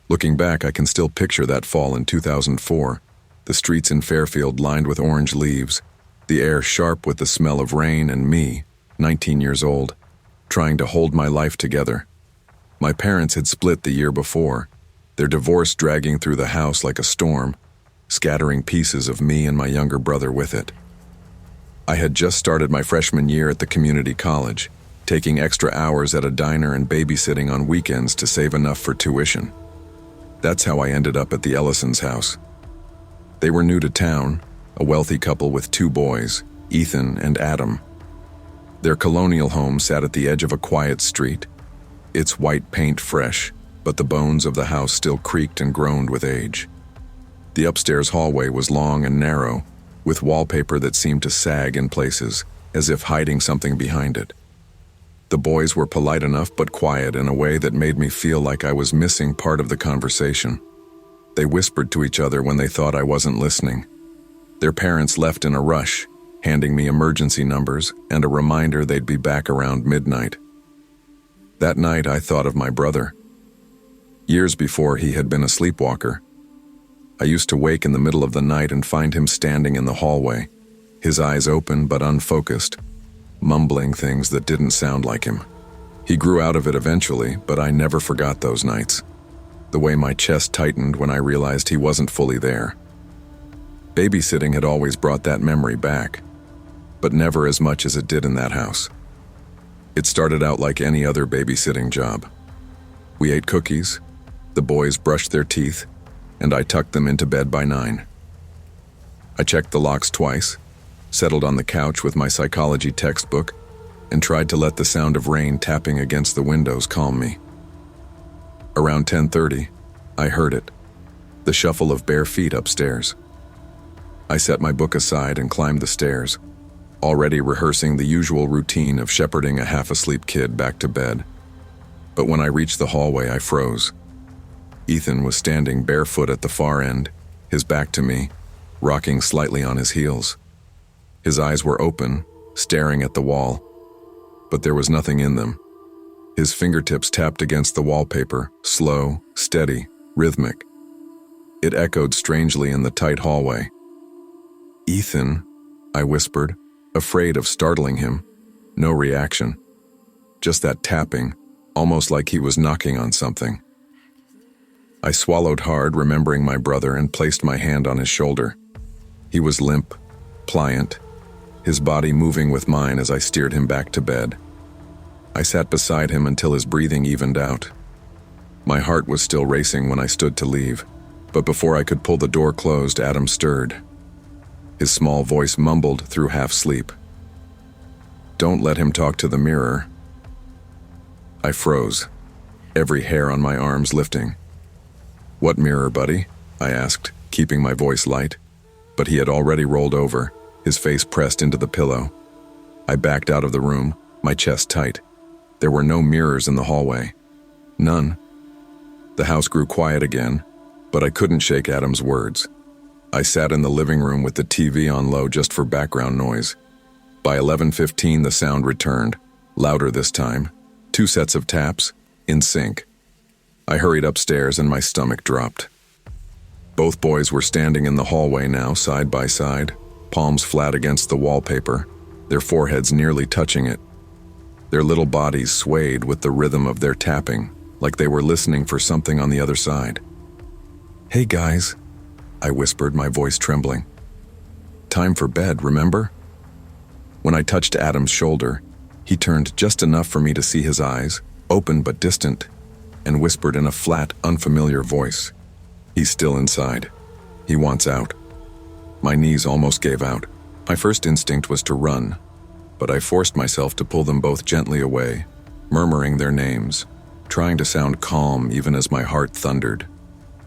Looking back, I can still picture that fall in 2004, the streets in Fairfield lined with orange leaves, the air sharp with the smell of rain, and me, 19 years old, trying to hold my life together. My parents had split the year before, their divorce dragging through the house like a storm, scattering pieces of me and my younger brother with it. I had just started my freshman year at the community college, taking extra hours at a diner and babysitting on weekends to save enough for tuition. That's how I ended up at the Ellisons' house. They were new to town, a wealthy couple with 2 boys, Ethan and Adam. Their colonial home sat at the edge of a quiet street, its white paint fresh, but the bones of the house still creaked and groaned with age. The upstairs hallway was long and narrow, with wallpaper that seemed to sag in places, as if hiding something behind it. The boys were polite enough but quiet in a way that made me feel like I was missing part of the conversation. They whispered to each other when they thought I wasn't listening. Their parents left in a rush, handing me emergency numbers and a reminder they'd be back around midnight. That night I thought of my brother. Years before, he had been a sleepwalker. I used to wake in the middle of the night and find him standing in the hallway, his eyes open but unfocused, mumbling things that didn't sound like him. He grew out of it eventually, but I never forgot those nights. The way my chest tightened when I realized he wasn't fully there. Babysitting had always brought that memory back, but never as much as it did in that house. It started out like any other babysitting job. We ate cookies, the boys brushed their teeth, and I tucked them into bed by 9. I checked the locks twice, settled on the couch with my psychology textbook, and tried to let the sound of rain tapping against the windows calm me. Around 10:30, I heard it, the shuffle of bare feet upstairs. I set my book aside and climbed the stairs, already rehearsing the usual routine of shepherding a half-asleep kid back to bed. But when I reached the hallway, I froze. Ethan was standing barefoot at the far end, his back to me, rocking slightly on his heels. His eyes were open, staring at the wall, but there was nothing in them. His fingertips tapped against the wallpaper, slow, steady, rhythmic. It echoed strangely in the tight hallway. "Ethan," I whispered, afraid of startling him. No reaction. Just that tapping, almost like he was knocking on something. I swallowed hard, remembering my brother, and placed my hand on his shoulder. He was limp, pliant, his body moving with mine as I steered him back to bed. I sat beside him until his breathing evened out. My heart was still racing when I stood to leave, but before I could pull the door closed, Adam stirred. His small voice mumbled through half-sleep. "Don't let him talk to the mirror." I froze, every hair on my arms lifting. "What mirror, buddy?" I asked, keeping my voice light. But he had already rolled over, his face pressed into the pillow. I backed out of the room, my chest tight. There were no mirrors in the hallway. None. The house grew quiet again, but I couldn't shake Adam's words. I sat in the living room with the TV on low just for background noise. By 11:15, the sound returned, louder this time. 2 sets of taps, in sync. I hurried upstairs and my stomach dropped. Both boys were standing in the hallway now, side by side, palms flat against the wallpaper, their foreheads nearly touching it. Their little bodies swayed with the rhythm of their tapping, like they were listening for something on the other side. "Hey guys," I whispered, my voice trembling. "Time for bed, remember?" When I touched Adam's shoulder, he turned just enough for me to see his eyes, open but distant, and whispered in a flat, unfamiliar voice, "He's still inside. He wants out." My knees almost gave out. My first instinct was to run, but I forced myself to pull them both gently away, murmuring their names, trying to sound calm even as my heart thundered.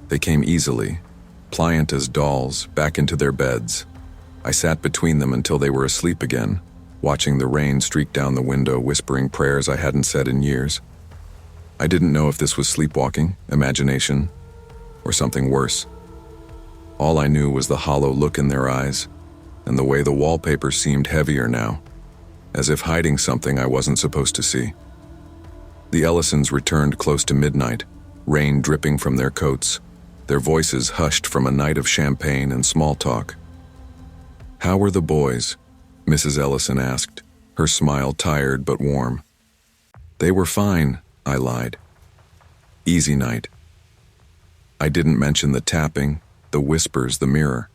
They came easily, pliant as dolls, back into their beds. I sat between them until they were asleep again, watching the rain streak down the window, whispering prayers I hadn't said in years. I didn't know if this was sleepwalking, imagination, or something worse. All I knew was the hollow look in their eyes, and the way the wallpaper seemed heavier now, as if hiding something I wasn't supposed to see. The Ellisons returned close to midnight, rain dripping from their coats, their voices hushed from a night of champagne and small talk. "How were the boys?" Mrs. Ellison asked, her smile tired but warm. "They were fine," I lied. "Easy night." I didn't mention the tapping, the whispers, the mirror.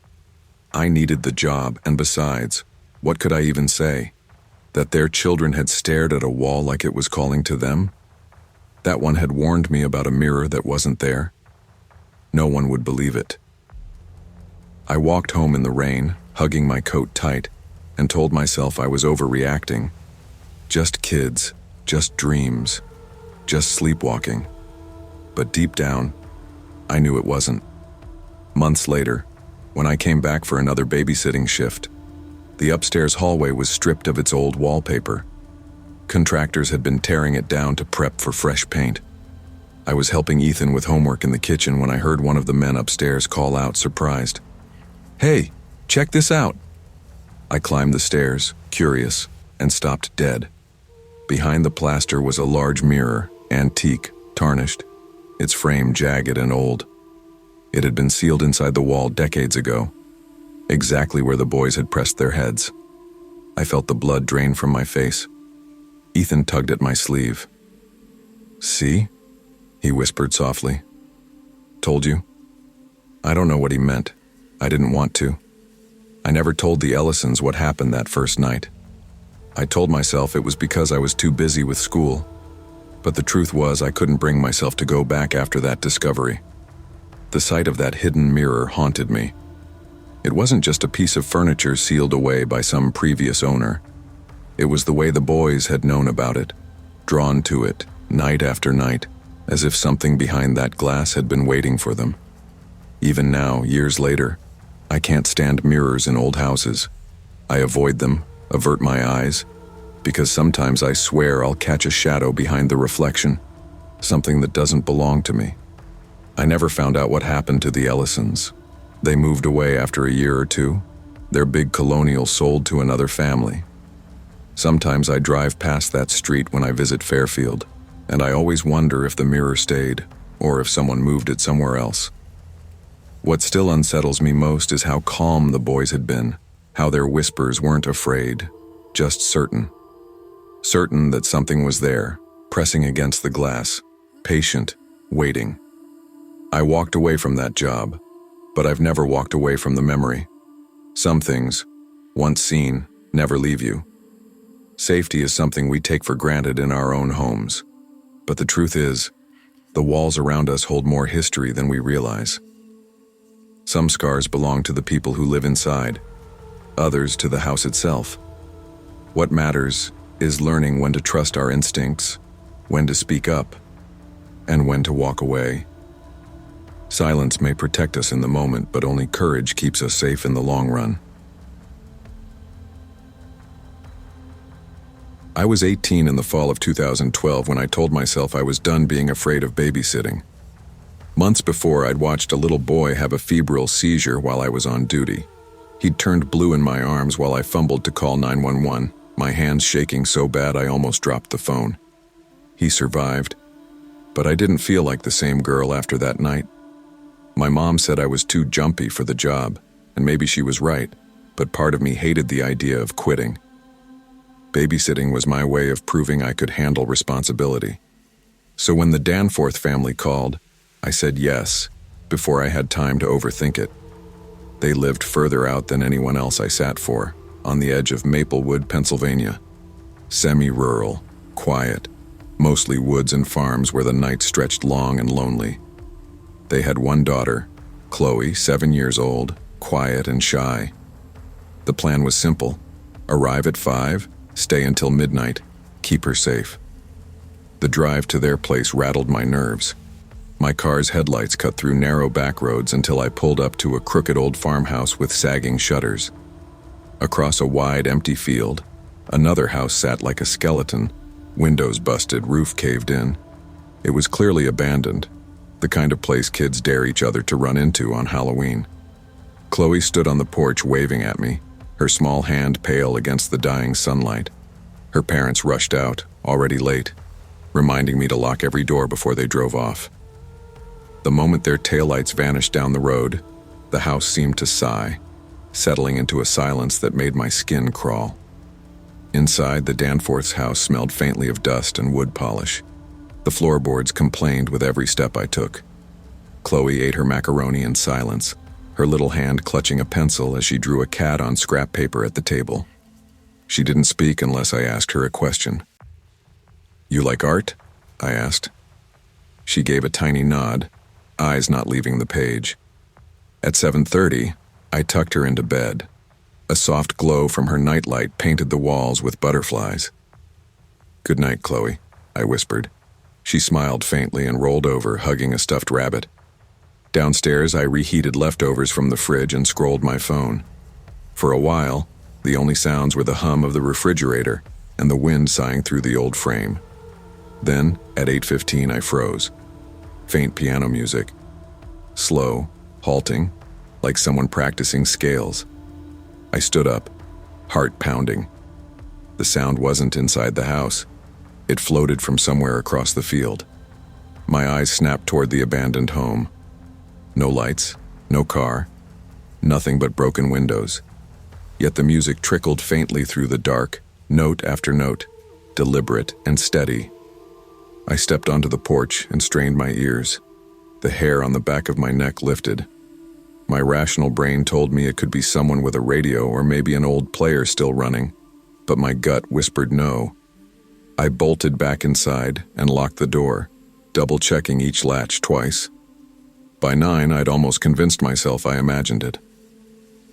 I needed the job, and besides, what could I even say? That their children had stared at a wall like it was calling to them? That one had warned me about a mirror that wasn't there? No one would believe it. I walked home in the rain, hugging my coat tight, and told myself I was overreacting. Just kids, just dreams, just sleepwalking. But deep down, I knew it wasn't. Months later, when I came back for another babysitting shift, the upstairs hallway was stripped of its old wallpaper. Contractors had been tearing it down to prep for fresh paint. I was helping Ethan with homework in the kitchen when I heard one of the men upstairs call out, surprised, "Hey, check this out!" I climbed the stairs, curious, and stopped dead. Behind the plaster was a large mirror, antique, tarnished, its frame jagged and old. It had been sealed inside the wall decades ago, exactly where the boys had pressed their heads. I felt the blood drain from my face. Ethan tugged at my sleeve. "See?" he whispered softly. "Told you." I don't know what he meant. I didn't want to. I never told the Ellisons what happened that first night. I told myself it was because I was too busy with school. But the truth was I couldn't bring myself to go back after that discovery. The sight of that hidden mirror haunted me. It wasn't just a piece of furniture sealed away by some previous owner. It was the way the boys had known about it, drawn to it, night after night, as if something behind that glass had been waiting for them. Even now, years later, I can't stand mirrors in old houses. I avoid them, avert my eyes, because sometimes I swear I'll catch a shadow behind the reflection, something that doesn't belong to me. I never found out what happened to the Ellisons. They moved away after a year or two. Their big colonial sold to another family. Sometimes I drive past that street when I visit Fairfield, and I always wonder if the mirror stayed, or if someone moved it somewhere else. What still unsettles me most is how calm the boys had been, how their whispers weren't afraid, just certain. Certain that something was there, pressing against the glass, patient, waiting. I walked away from that job, but I've never walked away from the memory. Some things, once seen, never leave you. Safety is something we take for granted in our own homes. But the truth is, the walls around us hold more history than we realize. Some scars belong to the people who live inside, others to the house itself. What matters is learning when to trust our instincts, when to speak up, and when to walk away. Silence may protect us in the moment, but only courage keeps us safe in the long run. I was 18 in the fall of 2012 when I told myself I was done being afraid of babysitting. Months before, I'd watched a little boy have a febrile seizure while I was on duty. He'd turned blue in my arms while I fumbled to call 911, my hands shaking so bad I almost dropped the phone. He survived, but I didn't feel like the same girl after that night. My mom said I was too jumpy for the job, and maybe she was right, but part of me hated the idea of quitting. Babysitting was my way of proving I could handle responsibility. So when the Danforth family called, I said yes, before I had time to overthink it. They lived further out than anyone else I sat for, on the edge of Maplewood, Pennsylvania. Semi-rural, quiet, mostly woods and farms where the night stretched long and lonely. They had one daughter, Chloe, 7 years old, quiet and shy. The plan was simple: arrive at 5, stay until midnight, keep her safe. The drive to their place rattled my nerves. My car's headlights cut through narrow back roads until I pulled up to a crooked old farmhouse with sagging shutters. Across a wide, empty field, another house sat like a skeleton, windows busted, roof caved in. It was clearly abandoned, the kind of place kids dare each other to run into on Halloween. Chloe stood on the porch waving at me, her small hand pale against the dying sunlight. Her parents rushed out, already late, reminding me to lock every door before they drove off. The moment their taillights vanished down the road, the house seemed to sigh, settling into a silence that made my skin crawl. Inside, the Danforths' house smelled faintly of dust and wood polish. The floorboards complained with every step I took. Chloe ate her macaroni in silence, her little hand clutching a pencil as she drew a cat on scrap paper at the table. She didn't speak unless I asked her a question. "You like art?" I asked. She gave a tiny nod, eyes not leaving the page. At 7:30, I tucked her into bed. A soft glow from her nightlight painted the walls with butterflies. "Good night, Chloe," I whispered. She smiled faintly and rolled over, hugging a stuffed rabbit. Downstairs, I reheated leftovers from the fridge and scrolled my phone. For a while, the only sounds were the hum of the refrigerator and the wind sighing through the old frame. Then, at 8:15, I froze. Faint piano music. Slow, halting, like someone practicing scales. I stood up, heart pounding. The sound wasn't inside the house. It floated from somewhere across the field. My eyes snapped toward the abandoned home. No lights, no car, nothing but broken windows. Yet the music trickled faintly through the dark, note after note, deliberate and steady. I stepped onto the porch and strained my ears. The hair on the back of my neck lifted. My rational brain told me it could be someone with a radio or maybe an old player still running, but my gut whispered no. I bolted back inside and locked the door, double-checking each latch twice. By 9, I'd almost convinced myself I imagined it.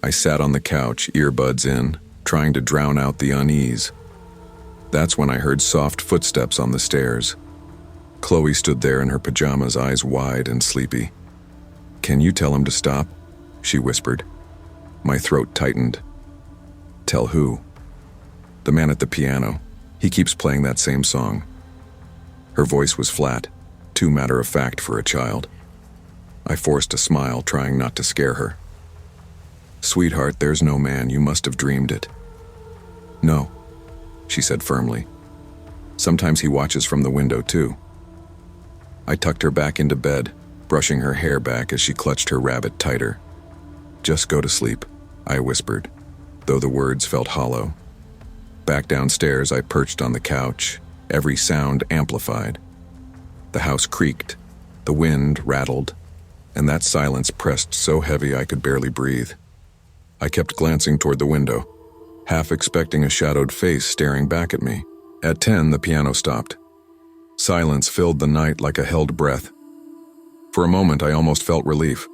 I sat on the couch, earbuds in, trying to drown out the unease. That's when I heard soft footsteps on the stairs. Chloe stood there in her pajamas, eyes wide and sleepy. "Can you tell him to stop?" she whispered. My throat tightened. "Tell who?" "The man at the piano. He keeps playing that same song." Her voice was flat, too matter-of-fact for a child. I forced a smile, trying not to scare her. "Sweetheart, there's no man. You must have dreamed it." "No," she said firmly. "Sometimes he watches from the window, too." I tucked her back into bed, brushing her hair back as she clutched her rabbit tighter. "Just go to sleep," I whispered, though the words felt hollow. Back downstairs, I perched on the couch, every sound amplified. The house creaked, the wind rattled, and that silence pressed so heavy I could barely breathe. I kept glancing toward the window, half expecting a shadowed face staring back at me. At 10, the piano stopped. Silence filled the night like a held breath. For a moment, I almost felt relief,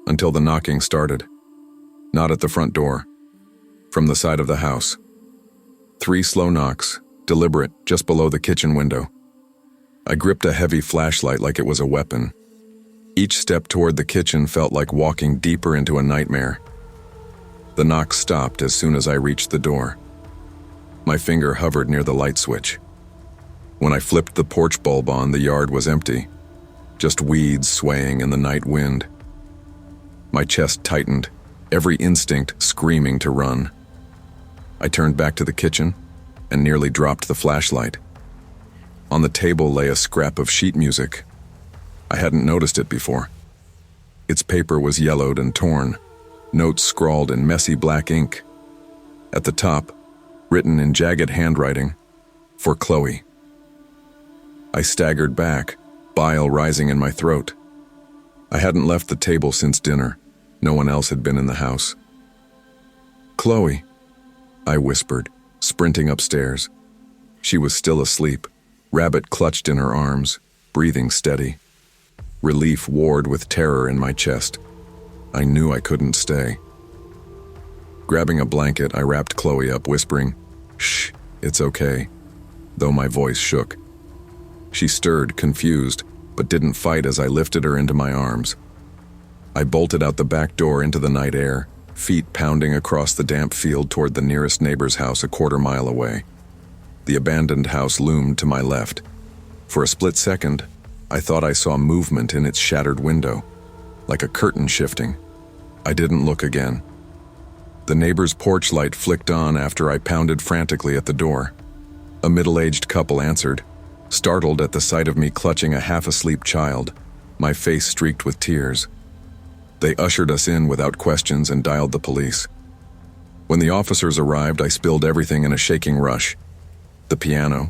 until the knocking started. Not at the front door. From the side of the house. 3 slow knocks, deliberate, just below the kitchen window. I gripped a heavy flashlight like it was a weapon. Each step toward the kitchen felt like walking deeper into a nightmare. The knocks stopped as soon as I reached the door. My finger hovered near the light switch. When I flipped the porch bulb on, the yard was empty, just weeds swaying in the night wind. My chest tightened, every instinct screaming to run. I turned back to the kitchen and nearly dropped the flashlight. On the table lay a scrap of sheet music. I hadn't noticed it before. Its paper was yellowed and torn, notes scrawled in messy black ink. At the top, written in jagged handwriting, "For Chloe." I staggered back, bile rising in my throat. I hadn't left the table since dinner. No one else had been in the house. "Chloe," I whispered, sprinting upstairs. She was still asleep, rabbit clutched in her arms, breathing steady. Relief warred with terror in my chest. I knew I couldn't stay. Grabbing a blanket, I wrapped Chloe up, whispering, "Shh, it's okay," though my voice shook. She stirred, confused, but didn't fight as I lifted her into my arms. I bolted out the back door into the night air, feet pounding across the damp field toward the nearest neighbor's house a quarter-mile away. The abandoned house loomed to my left. For a split second, I thought I saw movement in its shattered window, like a curtain shifting. I didn't look again. The neighbor's porch light flicked on after I pounded frantically at the door. A middle-aged couple answered, startled at the sight of me clutching a half-asleep child. my face streaked with tears. They ushered us in without questions and dialed the police. When the officers arrived, I spilled everything in a shaking rush. The piano,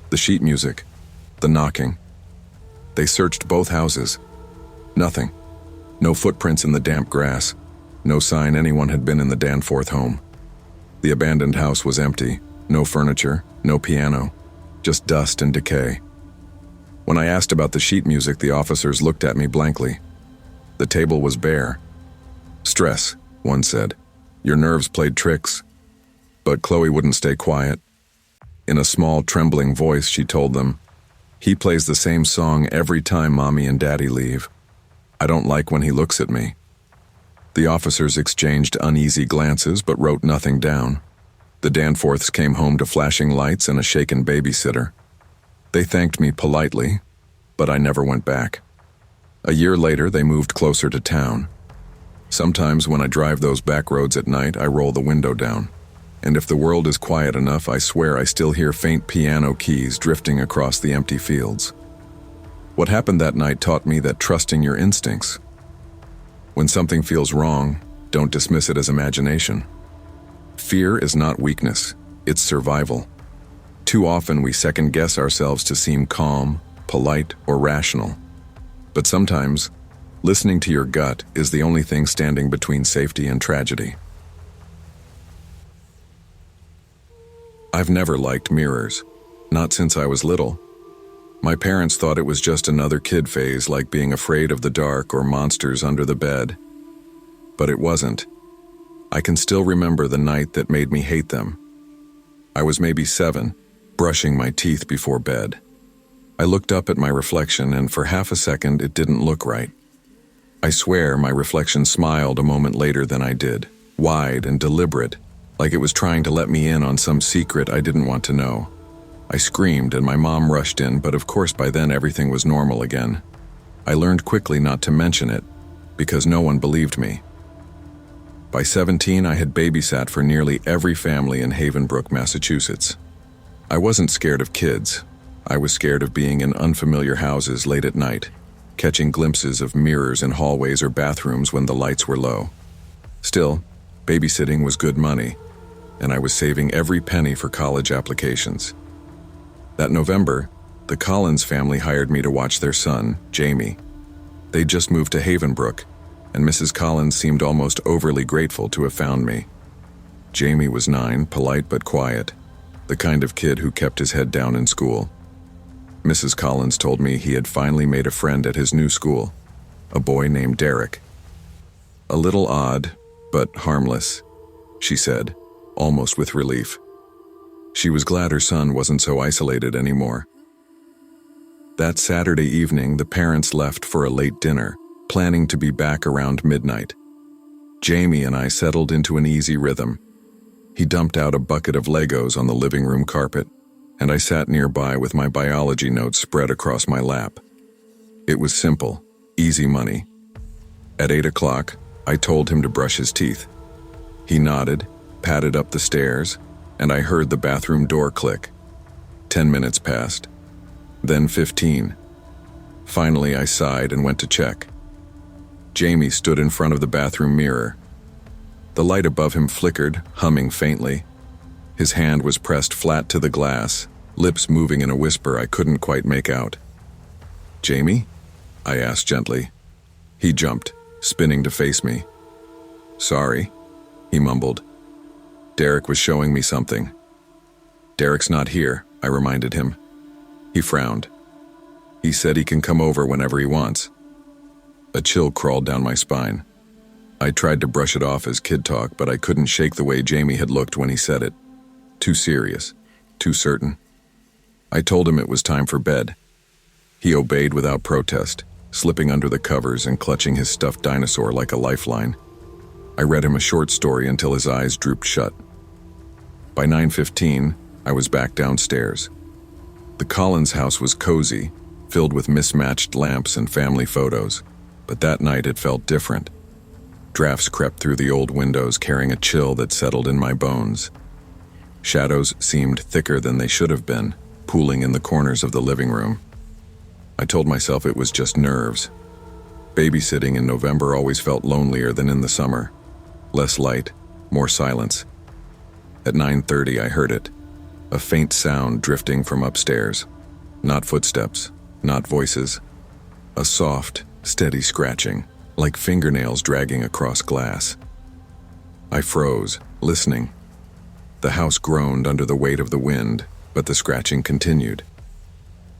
the sheet music, the knocking. They searched both houses. Nothing. No footprints in the damp grass. No sign anyone had been in the Danforth home. The abandoned house was empty. No furniture, no piano, just dust and decay. When I asked about the sheet music, the officers looked at me blankly. The table was bare. "Stress," one said. "Your nerves played tricks." But Chloe wouldn't stay quiet. In a small, trembling voice, she told them, "He plays the same song every time Mommy and Daddy leave. I don't like when he looks at me." The officers exchanged uneasy glances but wrote nothing down. The Danforths came home to flashing lights and a shaken babysitter. They thanked me politely, but I never went back. A year later, they moved closer to town. Sometimes when I drive those back roads at night, I roll the window down. And if the world is quiet enough, I swear I still hear faint piano keys drifting across the empty fields. What happened that night taught me that trusting your instincts. When something feels wrong, don't dismiss it as imagination. Fear is not weakness, it's survival. Too often we second-guess ourselves to seem calm, polite, or rational. But sometimes, listening to your gut is the only thing standing between safety and tragedy. I've never liked mirrors, not since I was little. My parents thought it was just another kid phase, like being afraid of the dark or monsters under the bed. But it wasn't. I can still remember the night that made me hate them. I was maybe 7, brushing my teeth before bed. I looked up at my reflection, and for half a second it didn't look right. I swear my reflection smiled a moment later than I did, wide and deliberate, like it was trying to let me in on some secret I didn't want to know. I screamed and my mom rushed in, but of course by then everything was normal again. I learned quickly not to mention it, because no one believed me. By 17, I had babysat for nearly every family in Havenbrook, Massachusetts. I wasn't scared of kids. I was scared of being in unfamiliar houses late at night, catching glimpses of mirrors in hallways or bathrooms when the lights were low. Still, babysitting was good money, and I was saving every penny for college applications. That November, the Collins family hired me to watch their son, Jamie. They'd just moved to Havenbrook, and Mrs. Collins seemed almost overly grateful to have found me. Jamie was 9, polite but quiet, the kind of kid who kept his head down in school. Mrs. Collins told me he had finally made a friend at his new school, a boy named Derek. "A little odd, but harmless," she said, almost with relief. She was glad her son wasn't so isolated anymore. That Saturday evening, the parents left for a late dinner, planning to be back around midnight. Jamie and I settled into an easy rhythm. He dumped out a bucket of Legos on the living room carpet, and I sat nearby with my biology notes spread across my lap. It was simple, easy money. At 8 o'clock, I told him to brush his teeth. He nodded, padded up the stairs, and I heard the bathroom door click. 10 minutes passed, then 15. Finally, I sighed and went to check. Jamie stood in front of the bathroom mirror. The light above him flickered, humming faintly. His hand was pressed flat to the glass, lips moving in a whisper I couldn't quite make out. "Jamie?" I asked gently. He jumped, spinning to face me. "Sorry," he mumbled. "Derek was showing me something." "Derek's not here," I reminded him. He frowned. "He said he can come over whenever he wants." A chill crawled down my spine. I tried to brush it off as kid talk, but I couldn't shake the way Jamie had looked when he said it. Too serious, too certain. I told him it was time for bed. He obeyed without protest, slipping under the covers and clutching his stuffed dinosaur like a lifeline. I read him a short story until his eyes drooped shut. By 9:15, I was back downstairs. The Collins house was cozy, filled with mismatched lamps and family photos, but that night it felt different. Drafts crept through the old windows, carrying a chill that settled in my bones. Shadows seemed thicker than they should have been, pooling in the corners of the living room. I told myself it was just nerves, Babysitting in November always felt lonelier than in the summer. Less light, more silence. At 9:30 I heard it, a faint sound drifting from upstairs. Not footsteps, not voices. A soft, steady scratching, like fingernails dragging across glass. I froze, listening. The house groaned under the weight of the wind, but the scratching continued.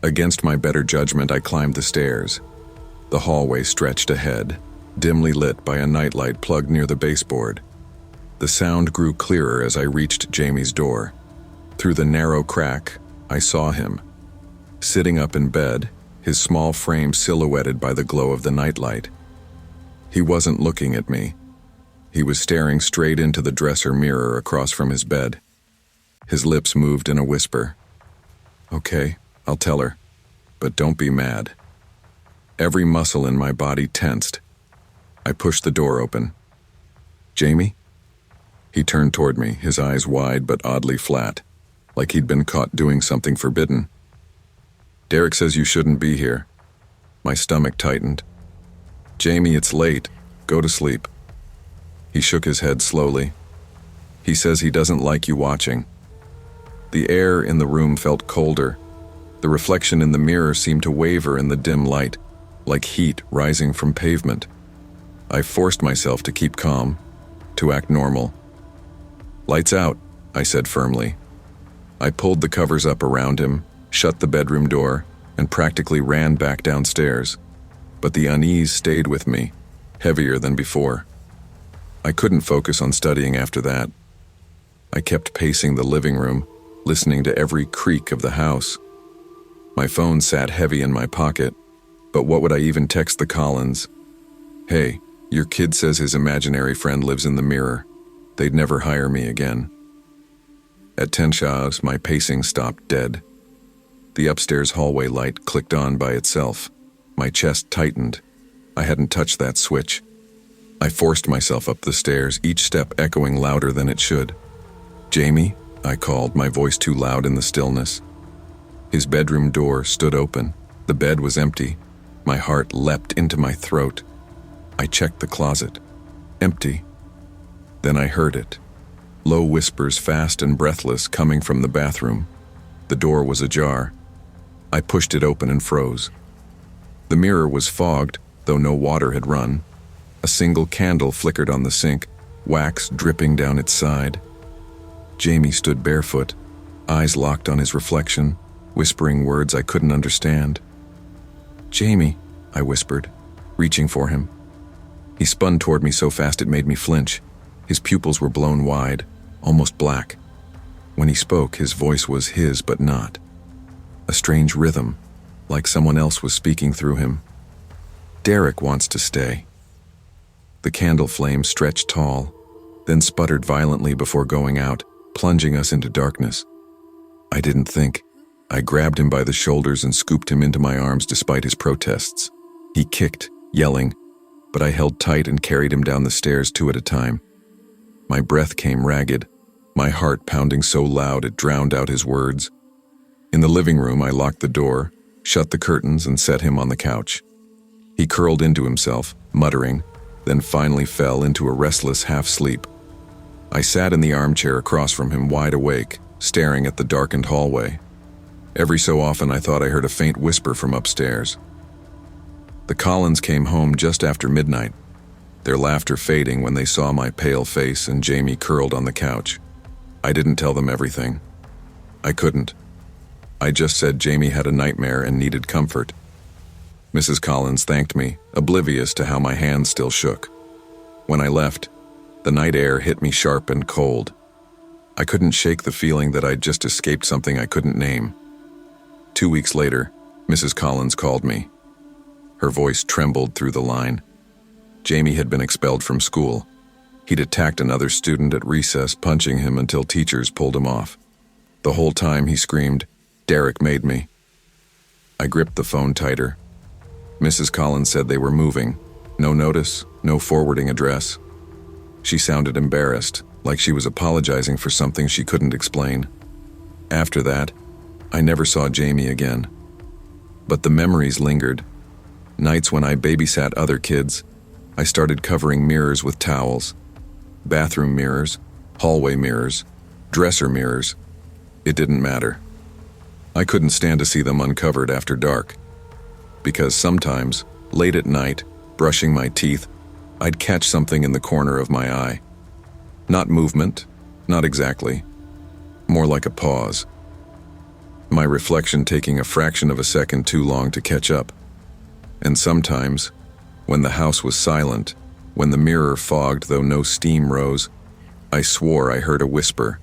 Against my better judgment, I climbed the stairs. The hallway stretched ahead, dimly lit by a nightlight plugged near the baseboard. The sound grew clearer as I reached Jamie's door. Through the narrow crack, I saw him. Sitting up in bed, his small frame silhouetted by the glow of the nightlight. He wasn't looking at me. He was staring straight into the dresser mirror across from his bed. His lips moved in a whisper. "Okay, I'll tell her, but don't be mad." Every muscle in my body tensed. I pushed the door open. "Jamie?" He turned toward me, his eyes wide but oddly flat, like he'd been caught doing something forbidden. "Derek says you shouldn't be here." My stomach tightened. "Jamie, it's late. Go to sleep." He shook his head slowly. "He says he doesn't like you watching." The air in the room felt colder. The reflection in the mirror seemed to waver in the dim light, like heat rising from pavement. I forced myself to keep calm, to act normal. "Lights out," I said firmly. I pulled the covers up around him, shut the bedroom door, and practically ran back downstairs. But the unease stayed with me, heavier than before. I couldn't focus on studying after that. I kept pacing the living room, listening to every creak of the house. My phone sat heavy in my pocket, but what would I even text the Collins? "Hey, your kid says his imaginary friend lives in the mirror. They'd never hire me again." At 10 shaws, my pacing stopped dead. The upstairs hallway light clicked on by itself. My chest tightened. I hadn't touched that switch. I forced myself up the stairs, each step echoing louder than it should. "Jamie?" I called, my voice too loud in the stillness. His bedroom door stood open. The bed was empty. My heart leapt into my throat. I checked the closet. Empty. Then I heard it. Low whispers, fast and breathless, coming from the bathroom. The door was ajar. I pushed it open and froze. The mirror was fogged, though no water had run. A single candle flickered on the sink, wax dripping down its side. Jamie stood barefoot, eyes locked on his reflection, whispering words I couldn't understand. "Jamie," I whispered, reaching for him. He spun toward me so fast it made me flinch. His pupils were blown wide, almost black. When he spoke, his voice was his but not. A strange rhythm, like someone else was speaking through him. "Derek wants to stay." The candle flame stretched tall, then sputtered violently before going out, plunging us into darkness. I didn't think. I grabbed him by the shoulders and scooped him into my arms despite his protests. He kicked, yelling, but I held tight and carried him down the stairs 2 at a time. My breath came ragged, my heart pounding so loud it drowned out his words. In the living room, I locked the door, shut the curtains, and set him on the couch. He curled into himself, muttering, then finally fell into a restless half-sleep. I sat in the armchair across from him, wide awake, staring at the darkened hallway. Every so often I thought I heard a faint whisper from upstairs. The Collins came home just after midnight, their laughter fading when they saw my pale face and Jamie curled on the couch. I didn't tell them everything. I couldn't. I just said Jamie had a nightmare and needed comfort. Mrs. Collins thanked me, oblivious to how my hands still shook. When I left, the night air hit me sharp and cold. I couldn't shake the feeling that I'd just escaped something I couldn't name. 2 weeks later, Mrs. Collins called me. Her voice trembled through the line. Jamie had been expelled from school. He'd attacked another student at recess, punching him until teachers pulled him off. The whole time he screamed, "Derek made me." I gripped the phone tighter. Mrs. Collins said they were moving. No notice, no forwarding address. She sounded embarrassed, like she was apologizing for something she couldn't explain. After that, I never saw Jamie again. But the memories lingered. Nights when I babysat other kids, I started covering mirrors with towels. Bathroom mirrors, hallway mirrors, dresser mirrors. It didn't matter. I couldn't stand to see them uncovered after dark. Because sometimes, late at night, brushing my teeth, I'd catch something in the corner of my eye. Not movement, not exactly. More like a pause. My reflection taking a fraction of a second too long to catch up. And sometimes, when the house was silent, when the mirror fogged though no steam rose, I swore I heard a whisper.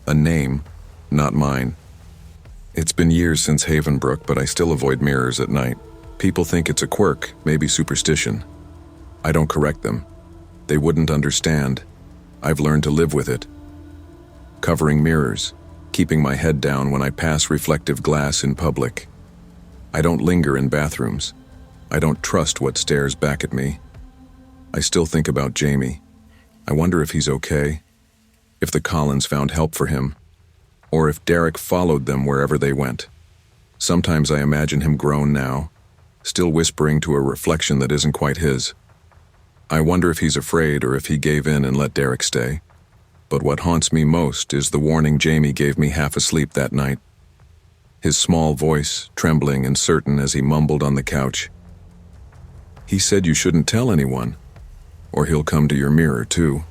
A name, not mine. It's been years since Havenbrook, but I still avoid mirrors at night. People think it's a quirk, maybe superstition. I don't correct them. They wouldn't understand. I've learned to live with it. Covering mirrors, keeping my head down when I pass reflective glass in public. I don't linger in bathrooms. I don't trust what stares back at me. I still think about Jamie. I wonder if he's okay, if the Collins found help for him, or if Derek followed them wherever they went. Sometimes I imagine him grown now, still whispering to a reflection that isn't quite his. I wonder if he's afraid or if he gave in and let Derek stay. But what haunts me most is the warning Jamie gave me half asleep that night. His small voice, trembling and certain as he mumbled on the couch. He said you shouldn't tell anyone, or he'll come to your mirror too.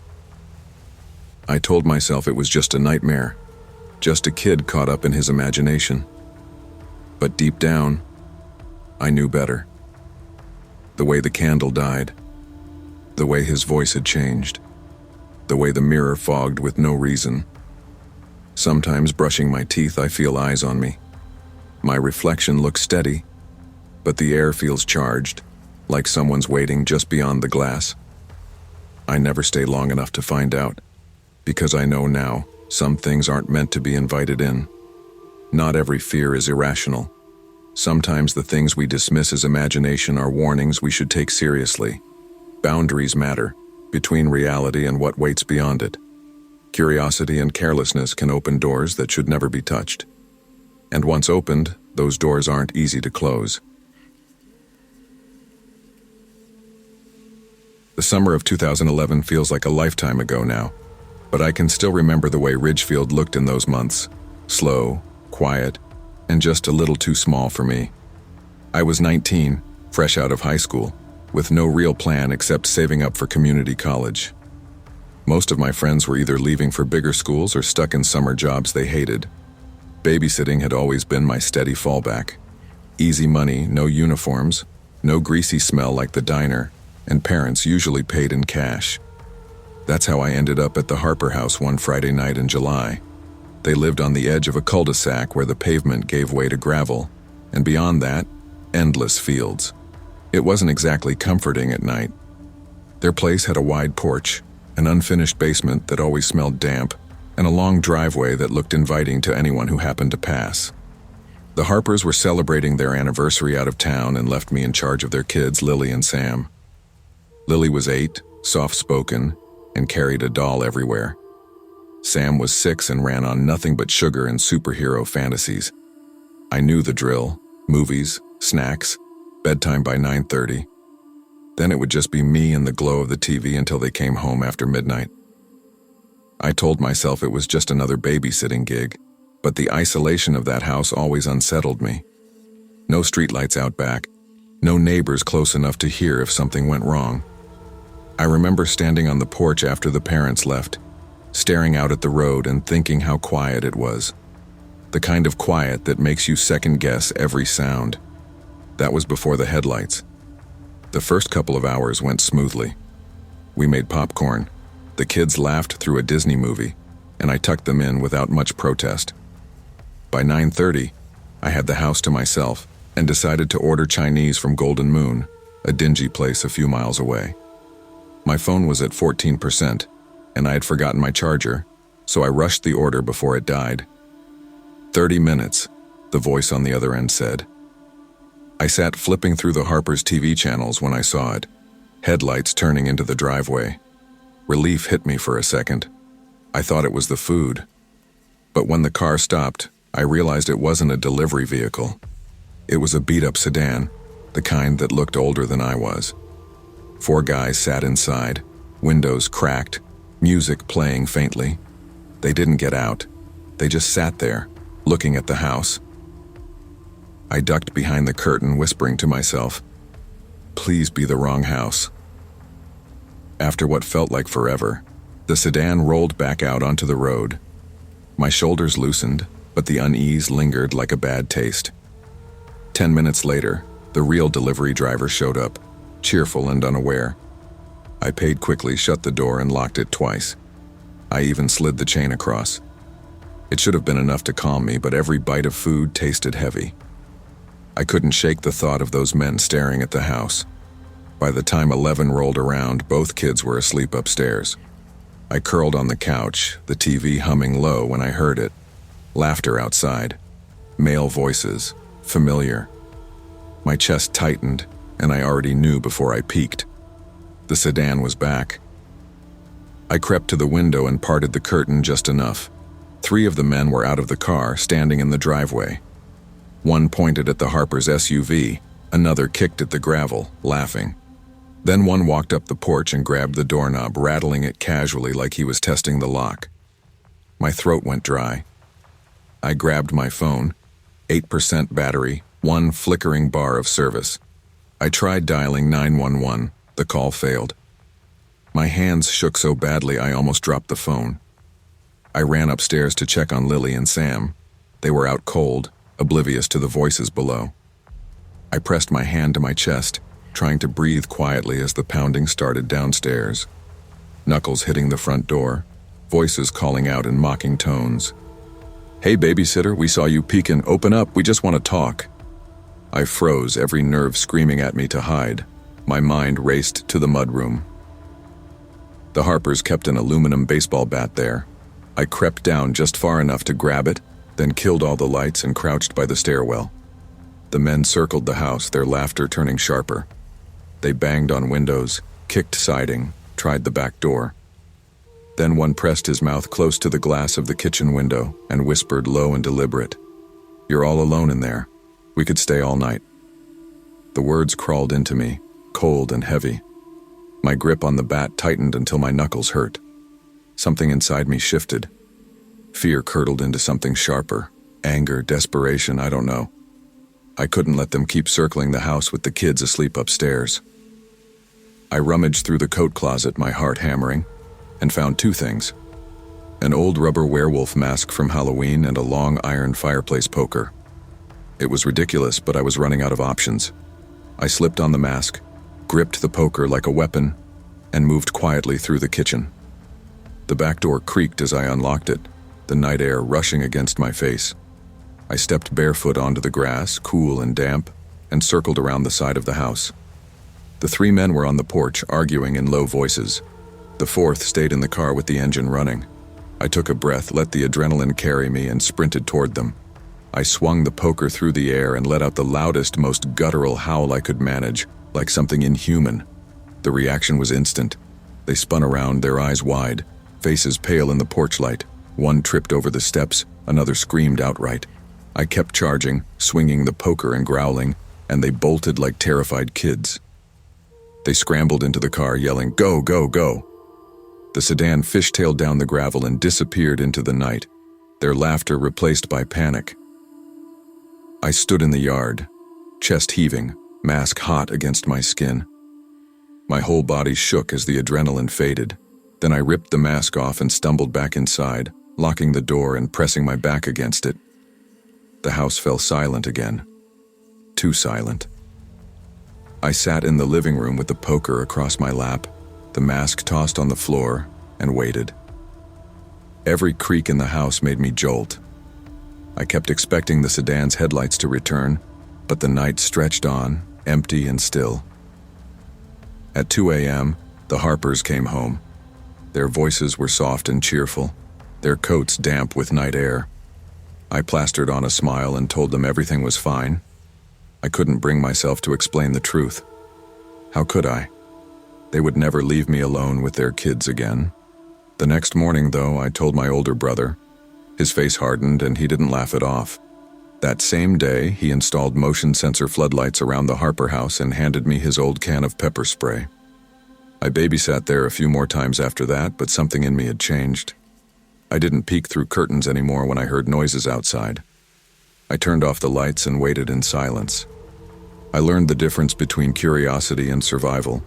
I told myself it was just a nightmare, just a kid caught up in his imagination. But deep down, I knew better. The way the candle died, the way his voice had changed, the way the mirror fogged with no reason. Sometimes brushing my teeth, I feel eyes on me. My reflection looks steady, but the air feels charged, like someone's waiting just beyond the glass. I never stay long enough to find out, because I know now some things aren't meant to be invited in. Not every fear is irrational. Sometimes the things we dismiss as imagination are warnings we should take seriously. Boundaries matter, between reality and what waits beyond it. Curiosity and carelessness can open doors that should never be touched. And once opened, those doors aren't easy to close. The summer of 2011 feels like a lifetime ago now, but I can still remember the way Ridgefield looked in those months. Slow, quiet, and just a little too small for me. I was 19, fresh out of high school, with no real plan except saving up for community college. Most of my friends were either leaving for bigger schools or stuck in summer jobs they hated. Babysitting had always been my steady fallback. Easy money, no uniforms, no greasy smell like the diner, and parents usually paid in cash. That's how I ended up at the Harper house one Friday night in July. They lived on the edge of a cul-de-sac where the pavement gave way to gravel, and beyond that, endless fields. It wasn't exactly comforting at night. Their place had a wide porch, an unfinished basement that always smelled damp, and a long driveway that looked inviting to anyone who happened to pass. The Harpers were celebrating their anniversary out of town and left me in charge of their kids, Lily and Sam. Lily was 8, soft-spoken, and carried a doll everywhere. Sam was 6 and ran on nothing but sugar and superhero fantasies. I knew the drill: movies, snacks, bedtime by 9:30. Then it would just be me and the glow of the TV until they came home after midnight. I told myself it was just another babysitting gig, but the isolation of that house always unsettled me. No streetlights out back, no neighbors close enough to hear if something went wrong. I remember standing on the porch after the parents left, staring out at the road and thinking how quiet it was. The kind of quiet that makes you second-guess every sound. That was before the headlights. The first couple of hours went smoothly. We made popcorn. The kids laughed through a Disney movie, and I tucked them in without much protest. By 9:30, I had the house to myself and decided to order Chinese from Golden Moon, a dingy place a few miles away. My phone was at 14%, and I had forgotten my charger, so I rushed the order before it died. 30 minutes, the voice on the other end said. I sat flipping through the Harper's TV channels when I saw it, headlights turning into the driveway. Relief hit me for a second. I thought it was the food. But when the car stopped, I realized it wasn't a delivery vehicle. It was a beat-up sedan, the kind that looked older than I was. 4 guys sat inside, windows cracked, music playing faintly. They didn't get out. They just sat there, looking at the house. I ducked behind the curtain, whispering to myself, "Please be the wrong house." After what felt like forever, the sedan rolled back out onto the road. My shoulders loosened, but the unease lingered like a bad taste. 10 minutes later, the real delivery driver showed up, cheerful and unaware. I paid quickly, shut the door, and locked it twice. I even slid the chain across. It should have been enough to calm me, but every bite of food tasted heavy. I couldn't shake the thought of those men staring at the house. By the time 11 rolled around, both kids were asleep upstairs. I curled on the couch, the TV humming low when I heard it. Laughter outside. Male voices. Familiar. My chest tightened, and I already knew before I peeked. The sedan was back. I crept to the window and parted the curtain just enough. 3 of the men were out of the car, standing in the driveway. One pointed at the Harper's SUV, another kicked at the gravel, laughing. Then one walked up the porch and grabbed the doorknob, rattling it casually like he was testing the lock. My throat went dry. I grabbed my phone, 8% battery, 1 flickering bar of service. I tried dialing 911. The call failed. My hands shook so badly I almost dropped the phone. I ran upstairs to check on Lily and Sam. They were out cold, oblivious to the voices below. I pressed my hand to my chest, trying to breathe quietly as the pounding started downstairs. Knuckles hitting the front door, voices calling out in mocking tones. "Hey, babysitter, we saw you peeking. Open up, we just want to talk." I froze, every nerve screaming at me to hide. My mind raced to the mudroom. The Harpers kept an aluminum baseball bat there. I crept down just far enough to grab it, then killed all the lights and crouched by the stairwell. The men circled the house, their laughter turning sharper. They banged on windows, kicked siding, tried the back door. Then one pressed his mouth close to the glass of the kitchen window and whispered low and deliberate, "You're all alone in there. We could stay all night." The words crawled into me, cold and heavy. My grip on the bat tightened until my knuckles hurt. Something inside me shifted. Fear curdled into something sharper. Anger, desperation, I don't know. I couldn't let them keep circling the house with the kids asleep upstairs. I rummaged through the coat closet, my heart hammering, and found 2 things. An old rubber werewolf mask from Halloween and a long iron fireplace poker. It was ridiculous, but I was running out of options. I slipped on the mask, gripped the poker like a weapon, and moved quietly through the kitchen. The back door creaked as I unlocked it, the night air rushing against my face. I stepped barefoot onto the grass, cool and damp, and circled around the side of the house. The 3 men were on the porch, arguing in low voices. The 4th stayed in the car with the engine running. I took a breath, let the adrenaline carry me, and sprinted toward them. I swung the poker through the air and let out the loudest, most guttural howl I could manage, like something inhuman. The reaction was instant. They spun around, their eyes wide, faces pale in the porch light. One tripped over the steps, another screamed outright. I kept charging, swinging the poker and growling, and they bolted like terrified kids. They scrambled into the car, yelling, "Go, go, go!" The sedan fishtailed down the gravel and disappeared into the night, their laughter replaced by panic. I stood in the yard, chest heaving, mask hot against my skin. My whole body shook as the adrenaline faded. Then I ripped the mask off and stumbled back inside, locking the door and pressing my back against it. The house fell silent again. Too silent. I sat in the living room with the poker across my lap, the mask tossed on the floor, and waited. Every creak in the house made me jolt. I kept expecting the sedan's headlights to return, but the night stretched on, empty and still. At 2 a.m., the Harpers came home. Their voices were soft and cheerful, their coats damp with night air. I plastered on a smile and told them everything was fine. I couldn't bring myself to explain the truth. How could I? They would never leave me alone with their kids again. The next morning, though, I told my older brother. His face hardened and he didn't laugh it off. That same day, he installed motion sensor floodlights around the Harper house and handed me his old can of pepper spray. I babysat there a few more times after that, but something in me had changed. I didn't peek through curtains anymore when I heard noises outside. I turned off the lights and waited in silence. I learned the difference between curiosity and survival.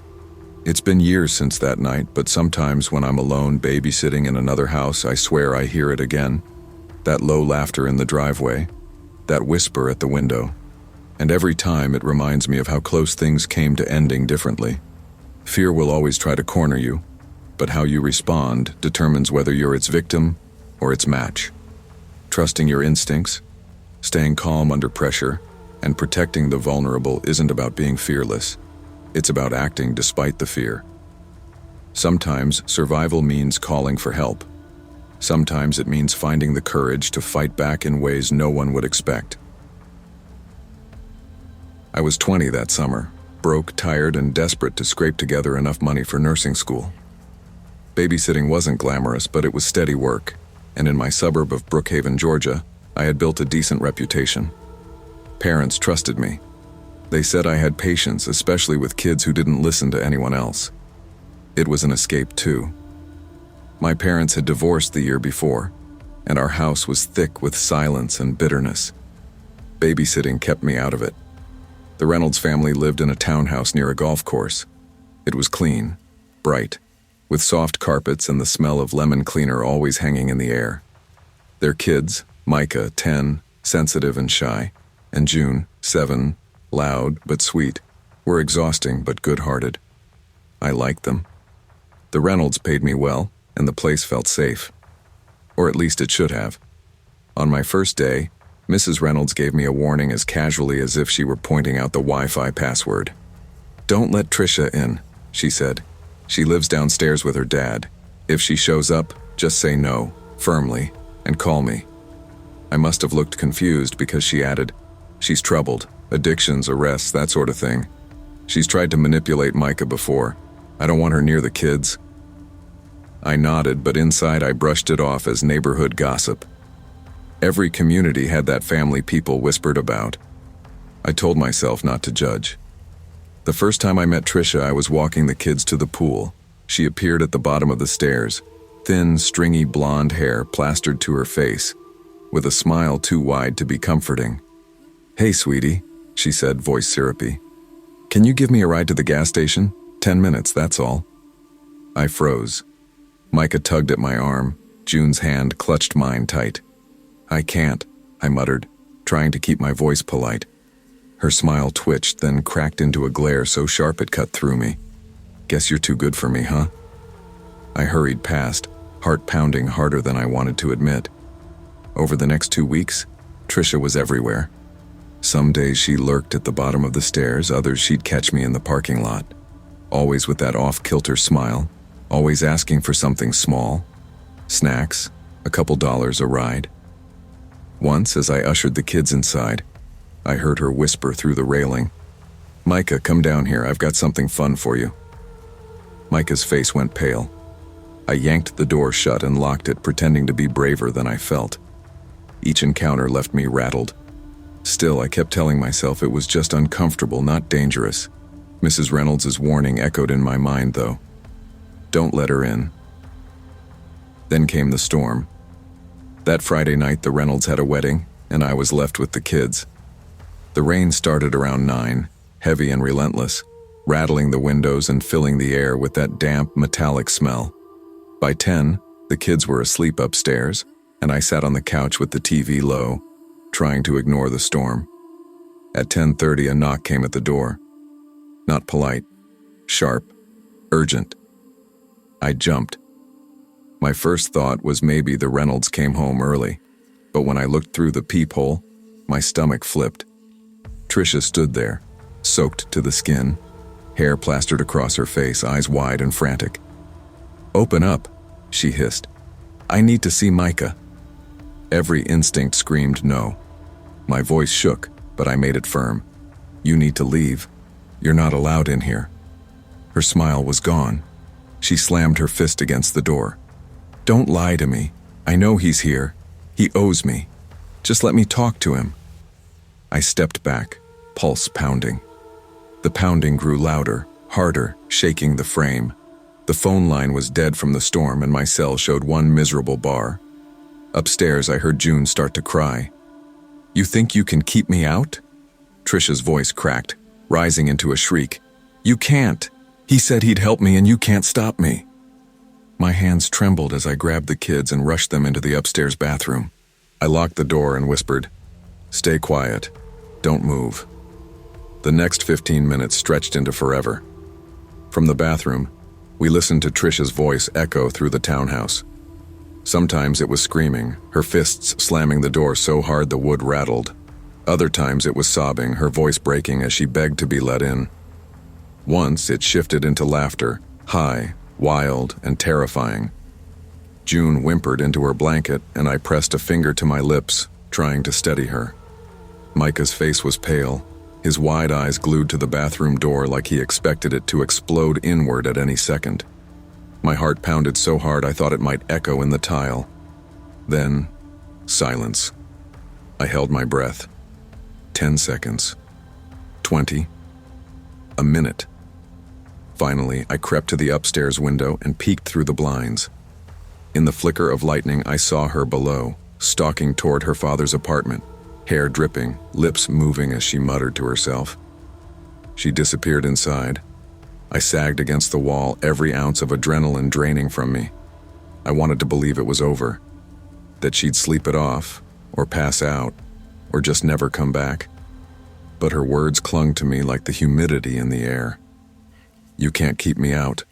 It's been years since that night, but sometimes when I'm alone babysitting in another house, I swear I hear it again. That low laughter in the driveway, that whisper at the window. And every time it reminds me of how close things came to ending differently. Fear will always try to corner you, but how you respond determines whether you're its victim or its match. Trusting your instincts, staying calm under pressure, and protecting the vulnerable isn't about being fearless. It's about acting despite the fear. Sometimes survival means calling for help. Sometimes it means finding the courage to fight back in ways no one would expect. I was 20 that summer, broke, tired, and desperate to scrape together enough money for nursing school. Babysitting wasn't glamorous, but it was steady work, and in my suburb of Brookhaven, Georgia, I had built a decent reputation. Parents trusted me. They said I had patience, especially with kids who didn't listen to anyone else. It was an escape, too. My parents had divorced the year before, and our house was thick with silence and bitterness. Babysitting kept me out of it. The Reynolds family lived in a townhouse near a golf course. It was clean, bright, with soft carpets and the smell of lemon cleaner always hanging in the air. Their kids, Micah, 10, sensitive and shy, and June, 7, loud but sweet, were exhausting but good-hearted. I liked them. The Reynolds paid me well, and the place felt safe. Or at least it should have. On my first day, Mrs. Reynolds gave me a warning as casually as if she were pointing out the Wi-Fi password. "Don't let Trisha in," she said. "She lives downstairs with her dad. If she shows up, just say no, firmly, and call me." I must have looked confused because she added, "She's troubled, addictions, arrests, that sort of thing. She's tried to manipulate Micah before. I don't want her near the kids." I nodded, but inside I brushed it off as neighborhood gossip. Every community had that family people whispered about. I told myself not to judge. The first time I met Trisha, I was walking the kids to the pool. She appeared at the bottom of the stairs, thin, stringy blonde hair plastered to her face, with a smile too wide to be comforting. "Hey, sweetie," she said, voice syrupy. "Can you give me a ride to the gas station? 10 minutes, that's all." I froze. Micah tugged at my arm. June's hand clutched mine tight. "I can't," I muttered, trying to keep my voice polite. Her smile twitched, then cracked into a glare so sharp it cut through me. "Guess you're too good for me, huh?" I hurried past, heart pounding harder than I wanted to admit. Over the next 2 weeks, Trisha was everywhere. Some days she lurked at the bottom of the stairs, others she'd catch me in the parking lot. Always with that off-kilter smile, always asking for something small. Snacks, a couple dollars a ride. Once, as I ushered the kids inside, I heard her whisper through the railing, "Micah, come down here, I've got something fun for you." Micah's face went pale. I yanked the door shut and locked it, pretending to be braver than I felt. Each encounter left me rattled. Still, I kept telling myself it was just uncomfortable, not dangerous. Mrs. Reynolds' warning echoed in my mind, though. Don't let her in. Then came the storm. That Friday night, the Reynolds had a wedding, and I was left with the kids. The rain started around 9, heavy and relentless, rattling the windows and filling the air with that damp, metallic smell. By 10, the kids were asleep upstairs, and I sat on the couch with the TV low, trying to ignore the storm. At 10:30, a knock came at the door. Not polite, sharp, urgent. I jumped. My first thought was maybe the Reynolds came home early, but when I looked through the peephole, my stomach flipped. Trisha stood there, soaked to the skin, hair plastered across her face, eyes wide and frantic. "Open up," she hissed. "I need to see Micah." Every instinct screamed no. My voice shook, but I made it firm. "You need to leave. You're not allowed in here." Her smile was gone. She slammed her fist against the door. "Don't lie to me. I know he's here. He owes me. Just let me talk to him." I stepped back, pulse pounding. The pounding grew louder, harder, shaking the frame. The phone line was dead from the storm and my cell showed one miserable bar. Upstairs, I heard June start to cry. "You think you can keep me out?" Trisha's voice cracked, rising into a shriek. "You can't. He said he'd help me and you can't stop me." My hands trembled as I grabbed the kids and rushed them into the upstairs bathroom. I locked the door and whispered, "Stay quiet. Don't move." The next 15 minutes stretched into forever. From the bathroom, we listened to Trisha's voice echo through the townhouse. Sometimes it was screaming, her fists slamming the door so hard the wood rattled. Other times it was sobbing, her voice breaking as she begged to be let in. Once it shifted into laughter, high, wild, and terrifying. June whimpered into her blanket and I pressed a finger to my lips, trying to steady her. Micah's face was pale, his wide eyes glued to the bathroom door like he expected it to explode inward at any second. My heart pounded so hard I thought it might echo in the tile. Then, silence. I held my breath. 10 seconds. 20. A minute. Finally, I crept to the upstairs window and peeked through the blinds. In the flicker of lightning, I saw her below, stalking toward her father's apartment, hair dripping, lips moving as she muttered to herself. She disappeared inside. I sagged against the wall, every ounce of adrenaline draining from me. I wanted to believe it was over, that she'd sleep it off, or pass out, or just never come back. But her words clung to me like the humidity in the air. "You can't keep me out."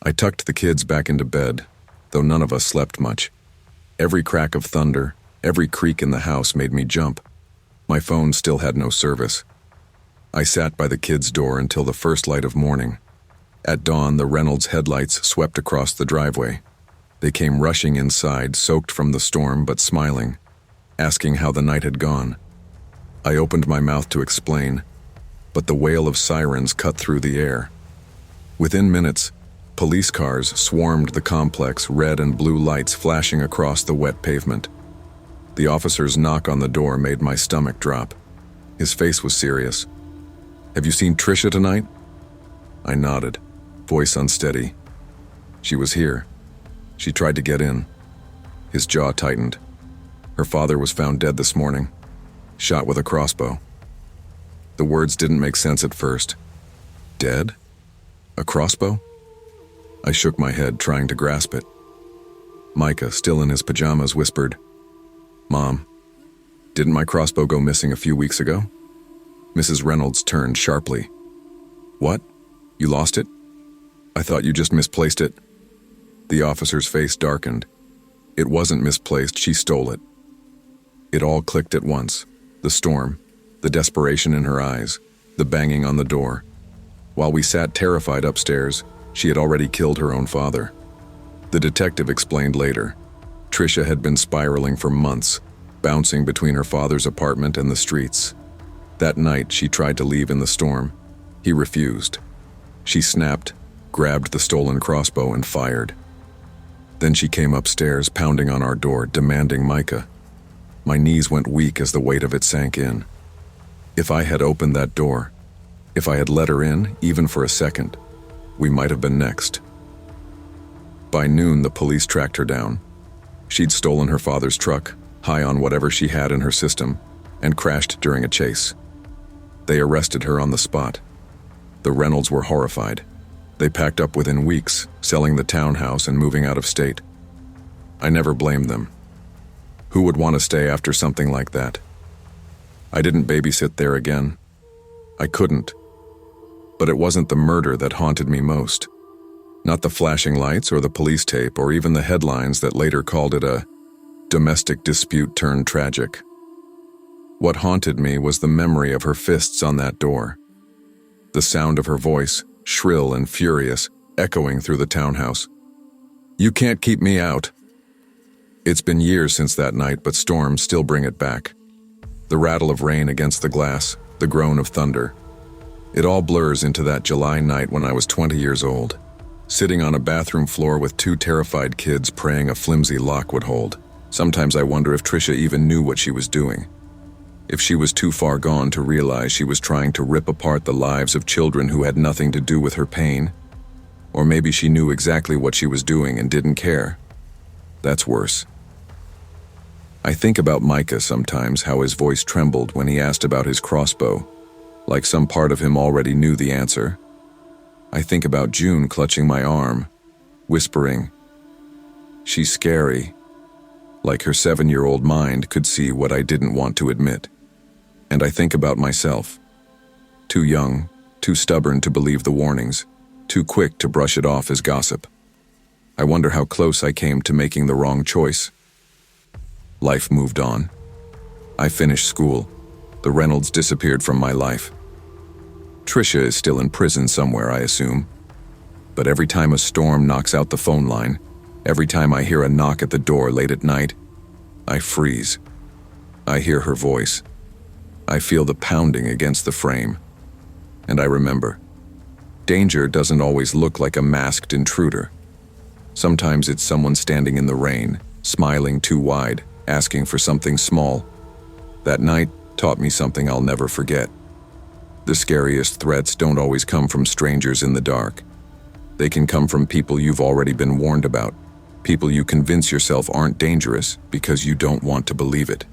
I tucked the kids back into bed, though none of us slept much. Every crack of thunder, every creak in the house made me jump. My phone still had no service. I sat by the kids' door until the first light of morning. At dawn, the Reynolds headlights swept across the driveway. They came rushing inside, soaked from the storm but smiling, asking how the night had gone. I opened my mouth to explain, but the wail of sirens cut through the air. Within minutes, police cars swarmed the complex, red and blue lights flashing across the wet pavement. The officer's knock on the door made my stomach drop. His face was serious. "Have you seen Trisha tonight?" I nodded, voice unsteady. "She was here. She tried to get in." His jaw tightened. "Her father was found dead this morning, shot with a crossbow." The words didn't make sense at first. Dead? A crossbow? I shook my head, trying to grasp it. Micah, still in his pajamas, whispered, "Mom, didn't my crossbow go missing a few weeks ago?" Mrs. Reynolds turned sharply. "What? You lost it? I thought you just misplaced it." The officer's face darkened. It wasn't misplaced, she stole it. It all clicked at once. The storm, the desperation in her eyes, the banging on the door. While we sat terrified upstairs, she had already killed her own father. The detective explained later. Trisha had been spiraling for months, bouncing between her father's apartment and the streets. That night, she tried to leave in the storm. He refused. She snapped, grabbed the stolen crossbow, and fired. Then she came upstairs, pounding on our door, demanding Micah. My knees went weak as the weight of it sank in. If I had opened that door, if I had let her in, even for a second, we might have been next. By noon, the police tracked her down. She'd stolen her father's truck, high on whatever she had in her system, and crashed during a chase. They arrested her on the spot. The Reynolds were horrified. They packed up within weeks, selling the townhouse and moving out of state. I never blamed them. Who would want to stay after something like that? I didn't babysit there again. I couldn't. But it wasn't the murder that haunted me most. Not the flashing lights or the police tape or even the headlines that later called it a domestic dispute turned tragic. What haunted me was the memory of her fists on that door. The sound of her voice, shrill and furious, echoing through the townhouse. "You can't keep me out." It's been years since that night, but storms still bring it back. The rattle of rain against the glass, the groan of thunder. It all blurs into that July night when I was 20 years old, sitting on a bathroom floor with two terrified kids praying a flimsy lock would hold. Sometimes I wonder if Trisha even knew what she was doing. If she was too far gone to realize she was trying to rip apart the lives of children who had nothing to do with her pain, or maybe she knew exactly what she was doing and didn't care. That's worse. I think about Micah sometimes, how his voice trembled when he asked about his crossbow, like some part of him already knew the answer. I think about June clutching my arm, whispering, "She's scary," like her 7-year-old mind could see what I didn't want to admit. And I think about myself, too young, too stubborn to believe the warnings, too quick to brush it off as gossip. I wonder how close I came to making the wrong choice. Life moved on. I finished school. The Reynolds disappeared from my life. Trisha is still in prison somewhere, I assume. But every time a storm knocks out the phone line, every time I hear a knock at the door late at night, I freeze. I hear her voice. I feel the pounding against the frame. And I remember, danger doesn't always look like a masked intruder. Sometimes it's someone standing in the rain, smiling too wide, asking for something small. That night taught me something I'll never forget. The scariest threats don't always come from strangers in the dark. They can come from people you've already been warned about, people you convince yourself aren't dangerous because you don't want to believe it.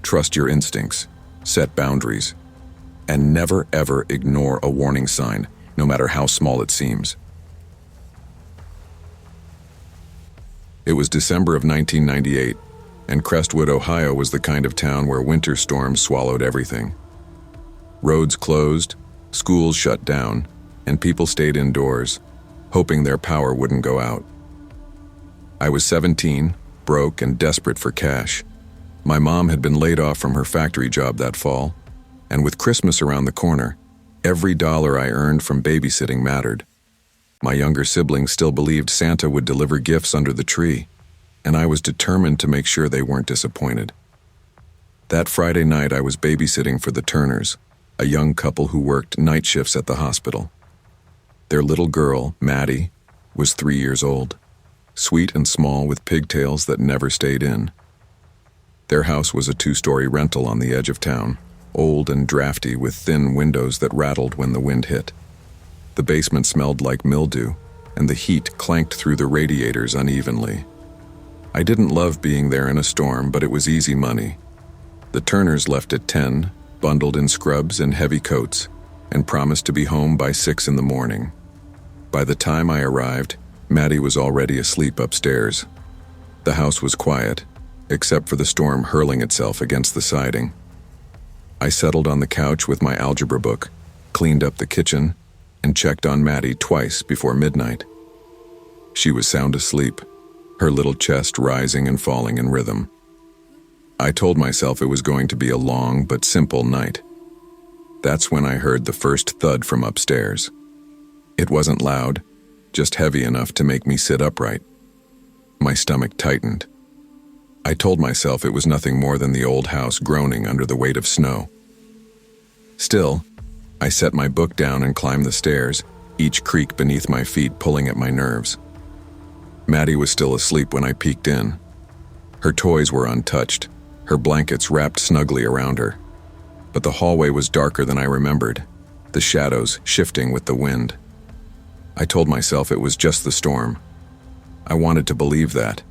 Trust your instincts, set boundaries, and never ever ignore a warning sign, no matter how small it seems. It was December of 1998, and Crestwood, Ohio was the kind of town where winter storms swallowed everything. Roads closed, schools shut down, and people stayed indoors, hoping their power wouldn't go out. I was 17, broke and desperate for cash. My mom had been laid off from her factory job that fall, and with Christmas around the corner, every dollar I earned from babysitting mattered. My younger siblings still believed Santa would deliver gifts under the tree, and I was determined to make sure they weren't disappointed. That Friday night I was babysitting for the Turners, a young couple who worked night shifts at the hospital. Their little girl, Maddie, was 3 years old, sweet and small with pigtails that never stayed in. Their house was a 2-story rental on the edge of town, old and drafty with thin windows that rattled when the wind hit. The basement smelled like mildew, and the heat clanked through the radiators unevenly. I didn't love being there in a storm, but it was easy money. The Turners left at 10, bundled in scrubs and heavy coats, and promised to be home by 6 in the morning. By the time I arrived, Maddie was already asleep upstairs. The house was quiet, except for the storm hurling itself against the siding. I settled on the couch with my algebra book, cleaned up the kitchen, and checked on Maddie twice before midnight. She was sound asleep, her little chest rising and falling in rhythm. I told myself it was going to be a long but simple night. That's when I heard the first thud from upstairs. It wasn't loud, just heavy enough to make me sit upright. My stomach tightened. I told myself it was nothing more than the old house groaning under the weight of snow. Still, I set my book down and climbed the stairs, each creak beneath my feet pulling at my nerves. Maddie was still asleep when I peeked in. Her toys were untouched, her blankets wrapped snugly around her. But the hallway was darker than I remembered, the shadows shifting with the wind. I told myself it was just the storm. I wanted to believe that.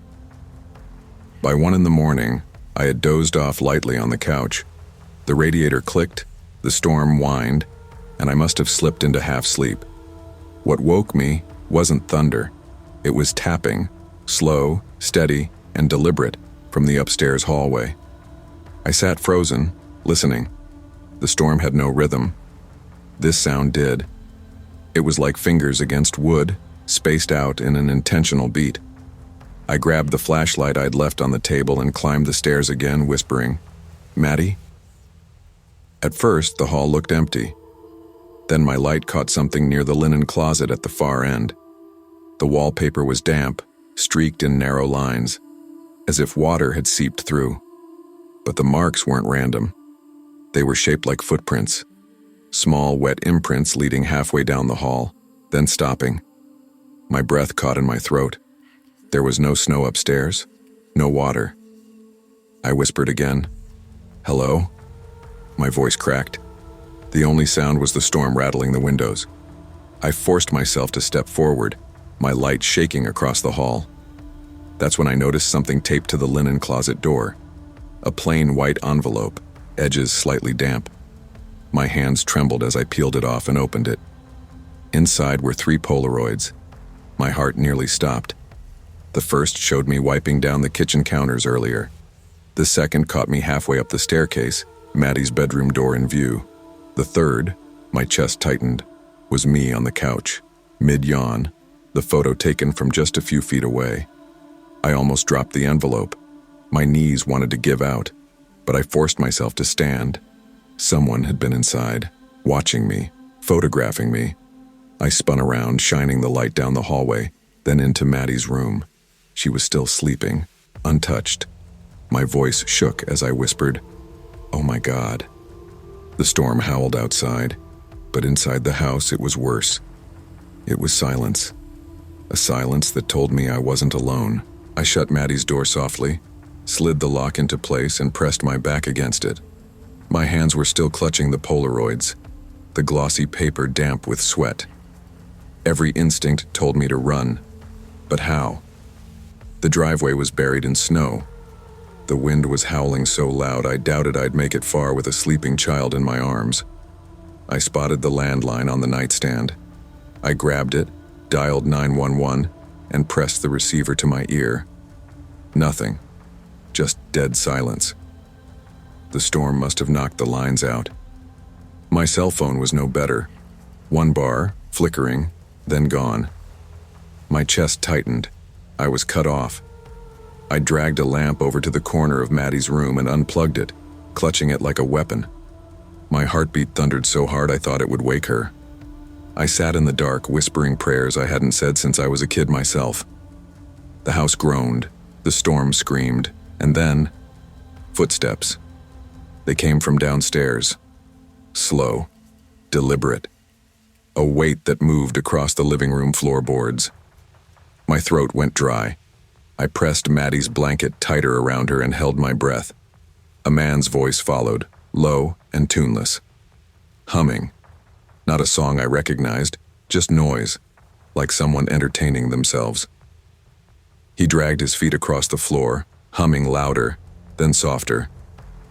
By 1 in the morning, I had dozed off lightly on the couch. The radiator clicked, the storm whined, and I must have slipped into half-sleep. What woke me wasn't thunder. It was tapping, slow, steady, and deliberate, from the upstairs hallway. I sat frozen, listening. The storm had no rhythm. This sound did. It was like fingers against wood, spaced out in an intentional beat. I grabbed the flashlight I'd left on the table and climbed the stairs again, whispering, "Maddie?" At first, the hall looked empty. Then my light caught something near the linen closet at the far end. The wallpaper was damp, streaked in narrow lines, as if water had seeped through. But the marks weren't random. They were shaped like footprints, small, wet imprints leading halfway down the hall, then stopping. My breath caught in my throat. There was no snow upstairs, no water. I whispered again, "Hello?" My voice cracked. The only sound was the storm rattling the windows. I forced myself to step forward, my light shaking across the hall. That's when I noticed something taped to the linen closet door. A plain white envelope, edges slightly damp. My hands trembled as I peeled it off and opened it. Inside were 3 Polaroids. My heart nearly stopped. The first showed me wiping down the kitchen counters earlier. The second caught me halfway up the staircase, Maddie's bedroom door in view. The third, my chest tightened, was me on the couch, mid-yawn, the photo taken from just a few feet away. I almost dropped the envelope. My knees wanted to give out, but I forced myself to stand. Someone had been inside, watching me, photographing me. I spun around, shining the light down the hallway, then into Maddie's room. She was still sleeping, untouched. My voice shook as I whispered, "Oh my God." The storm howled outside, but inside the house it was worse. It was silence. A silence that told me I wasn't alone. I shut Maddie's door softly, slid the lock into place and pressed my back against it. My hands were still clutching the Polaroids, the glossy paper damp with sweat. Every instinct told me to run, but how? The driveway was buried in snow. The wind was howling so loud I doubted I'd make it far with a sleeping child in my arms. I spotted the landline on the nightstand. I grabbed it, dialed 911, and pressed the receiver to my ear. Nothing. Just dead silence. The storm must have knocked the lines out. My cell phone was no better. 1 bar, flickering, then gone. My chest tightened. I was cut off. I dragged a lamp over to the corner of Maddie's room and unplugged it, clutching it like a weapon. My heartbeat thundered so hard I thought it would wake her. I sat in the dark, whispering prayers I hadn't said since I was a kid myself. The house groaned, the storm screamed, and then, footsteps. They came from downstairs. Slow, deliberate. A weight that moved across the living room floorboards. My throat went dry. I pressed Maddie's blanket tighter around her and held my breath. A man's voice followed, low and tuneless. Humming. Not a song I recognized, just noise, like someone entertaining themselves. He dragged his feet across the floor, humming louder, then softer.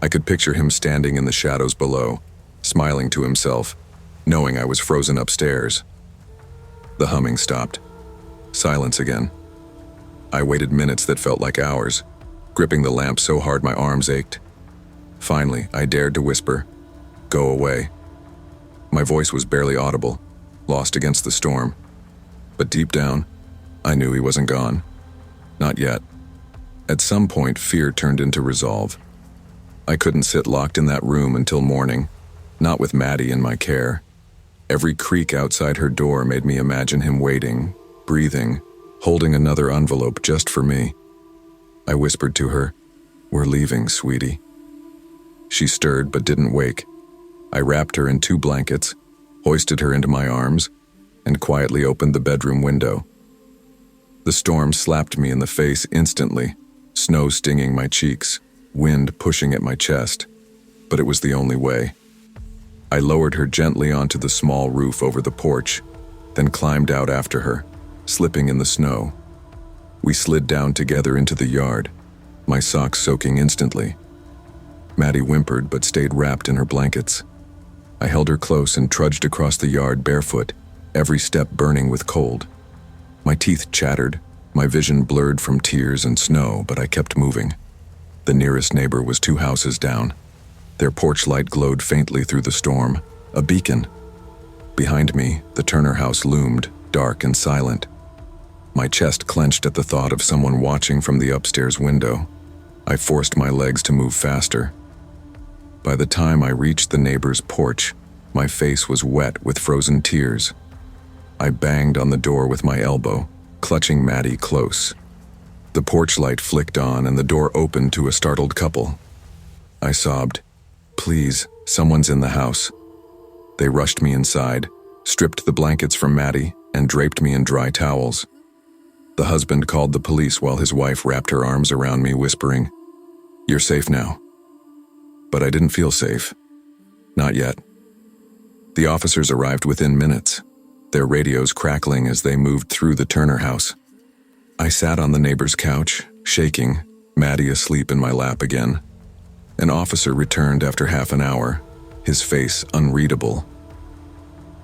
I could picture him standing in the shadows below, smiling to himself, knowing I was frozen upstairs. The humming stopped. Silence again. I waited minutes that felt like hours, gripping the lamp so hard my arms ached. Finally, I dared to whisper, "Go away." My voice was barely audible, lost against the storm. But deep down, I knew he wasn't gone. Not yet. At some point, fear turned into resolve. I couldn't sit locked in that room until morning, not with Maddie in my care. Every creak outside her door made me imagine him waiting, breathing, holding another envelope just for me. I whispered to her, "We're leaving, sweetie." She stirred but didn't wake. I wrapped her in 2 blankets, hoisted her into my arms, and quietly opened the bedroom window. The storm slapped me in the face instantly, snow stinging my cheeks, wind pushing at my chest, but it was the only way. I lowered her gently onto the small roof over the porch, then climbed out after her, slipping in the snow. We slid down together into the yard, my socks soaking instantly. Maddie whimpered but stayed wrapped in her blankets. I held her close and trudged across the yard barefoot, every step burning with cold. My teeth chattered, my vision blurred from tears and snow, but I kept moving. The nearest neighbor was 2 houses down. Their porch light glowed faintly through the storm, a beacon. Behind me, the Turner house loomed, dark and silent. My chest clenched at the thought of someone watching from the upstairs window. I forced my legs to move faster. By the time I reached the neighbor's porch, my face was wet with frozen tears. I banged on the door with my elbow, clutching Maddie close. The porch light flicked on and the door opened to a startled couple. I sobbed, "Please, someone's in the house." They rushed me inside, stripped the blankets from Maddie, and draped me in dry towels. The husband called the police while his wife wrapped her arms around me, whispering, "You're safe now." But I didn't feel safe. Not yet. The officers arrived within minutes, their radios crackling as they moved through the Turner house. I sat on the neighbor's couch, shaking, Maddie asleep in my lap again. An officer returned after half an hour, his face unreadable.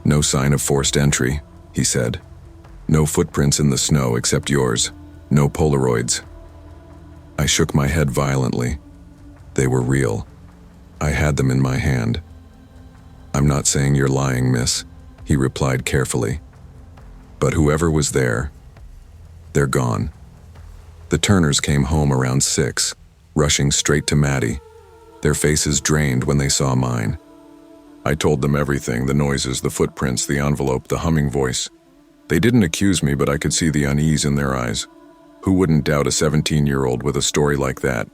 "No sign of forced entry," he said. "No footprints in the snow except yours. No Polaroids." I shook my head violently. They were real. I had them in my hand. "I'm not saying you're lying, miss," he replied carefully. "But whoever was there, they're gone." The Turners came home around 6, rushing straight to Maddie, their faces drained when they saw mine. I told them everything, the noises, the footprints, the envelope, the humming voice. They didn't accuse me, but I could see the unease in their eyes. Who wouldn't doubt a 17-year-old with a story like that?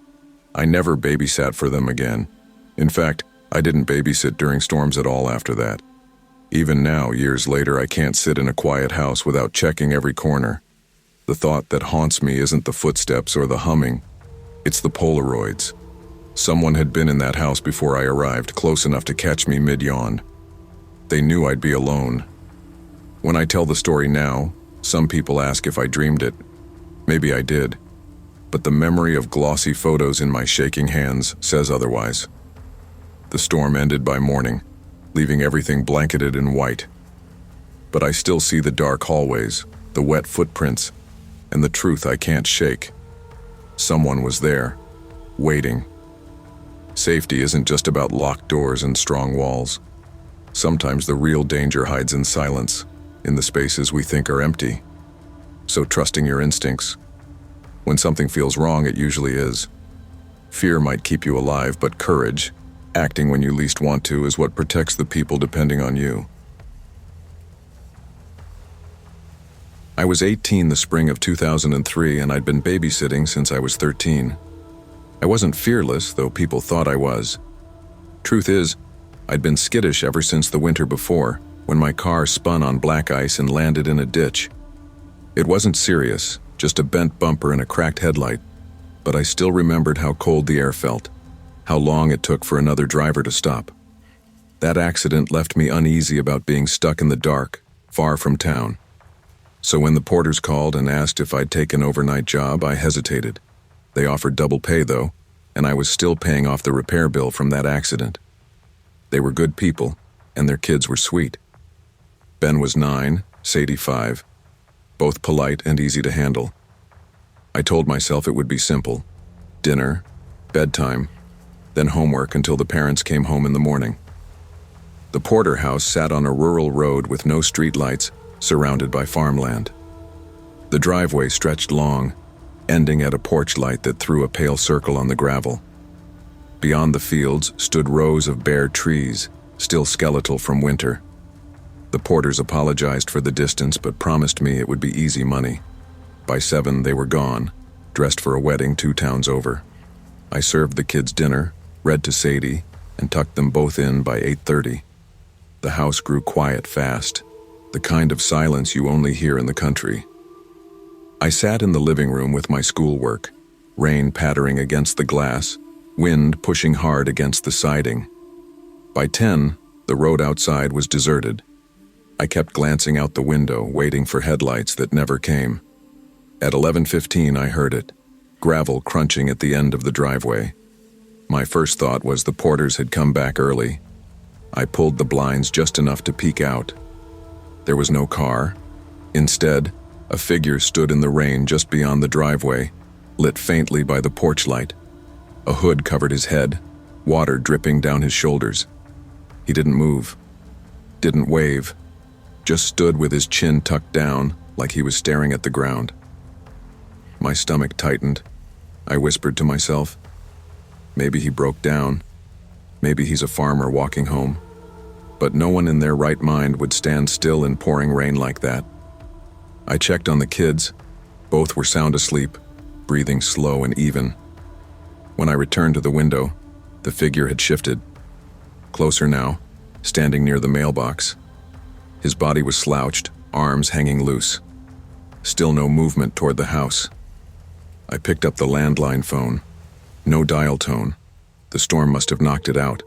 I never babysat for them again. In fact, I didn't babysit during storms at all after that. Even now, years later, I can't sit in a quiet house without checking every corner. The thought that haunts me isn't the footsteps or the humming. It's the Polaroids. Someone had been in that house before I arrived, close enough to catch me mid-yawn. They knew I'd be alone. When I tell the story now, some people ask if I dreamed it. Maybe I did. But the memory of glossy photos in my shaking hands says otherwise. The storm ended by morning, leaving everything blanketed in white. But I still see the dark hallways, the wet footprints, and the truth I can't shake. Someone was there, waiting. Safety isn't just about locked doors and strong walls. Sometimes the real danger hides in silence, in the spaces we think are empty. So trusting your instincts. When something feels wrong, it usually is. Fear might keep you alive, but courage, acting when you least want to, is what protects the people depending on you. I was 18 the spring of 2003, and I'd been babysitting since I was 13. I wasn't fearless, though people thought I was. Truth is, I'd been skittish ever since the winter before, when my car spun on black ice and landed in a ditch. It wasn't serious, just a bent bumper and a cracked headlight, but I still remembered how cold the air felt, how long it took for another driver to stop. That accident left me uneasy about being stuck in the dark, far from town. So when the porters called and asked if I'd take an overnight job, I hesitated. They offered double pay, though, and I was still paying off the repair bill from that accident. They were good people, and their kids were sweet. Ben was 9, Sadie 5, both polite and easy to handle. I told myself it would be simple. Dinner, bedtime, then homework until the parents came home in the morning. The Porter house sat on a rural road with no streetlights, surrounded by farmland. The driveway stretched long, ending at a porch light that threw a pale circle on the gravel. Beyond the fields stood rows of bare trees, still skeletal from winter. The Porters apologized for the distance but promised me it would be easy money. By 7, they were gone, dressed for a wedding 2 towns over. I served the kids dinner, read to Sadie, and tucked them both in by 8:30. The house grew quiet fast, the kind of silence you only hear in the country. I sat in the living room with my schoolwork, rain pattering against the glass, wind pushing hard against the siding. By 10, the road outside was deserted. I kept glancing out the window, waiting for headlights that never came. At 11:15, I heard it, gravel crunching at the end of the driveway. My first thought was the Porters had come back early. I pulled the blinds just enough to peek out. There was no car. Instead, a figure stood in the rain just beyond the driveway, lit faintly by the porch light. A hood covered his head, water dripping down his shoulders. He didn't move, didn't wave, just stood with his chin tucked down like he was staring at the ground. My stomach tightened. I whispered to myself, maybe he broke down. Maybe he's a farmer walking home. But no one in their right mind would stand still in pouring rain like that. I checked on the kids. Both were sound asleep, breathing slow and even. When I returned to the window, the figure had shifted. Closer now, standing near the mailbox. His body was slouched, arms hanging loose. Still no movement toward the house. I picked up the landline phone. No dial tone. The storm must have knocked it out.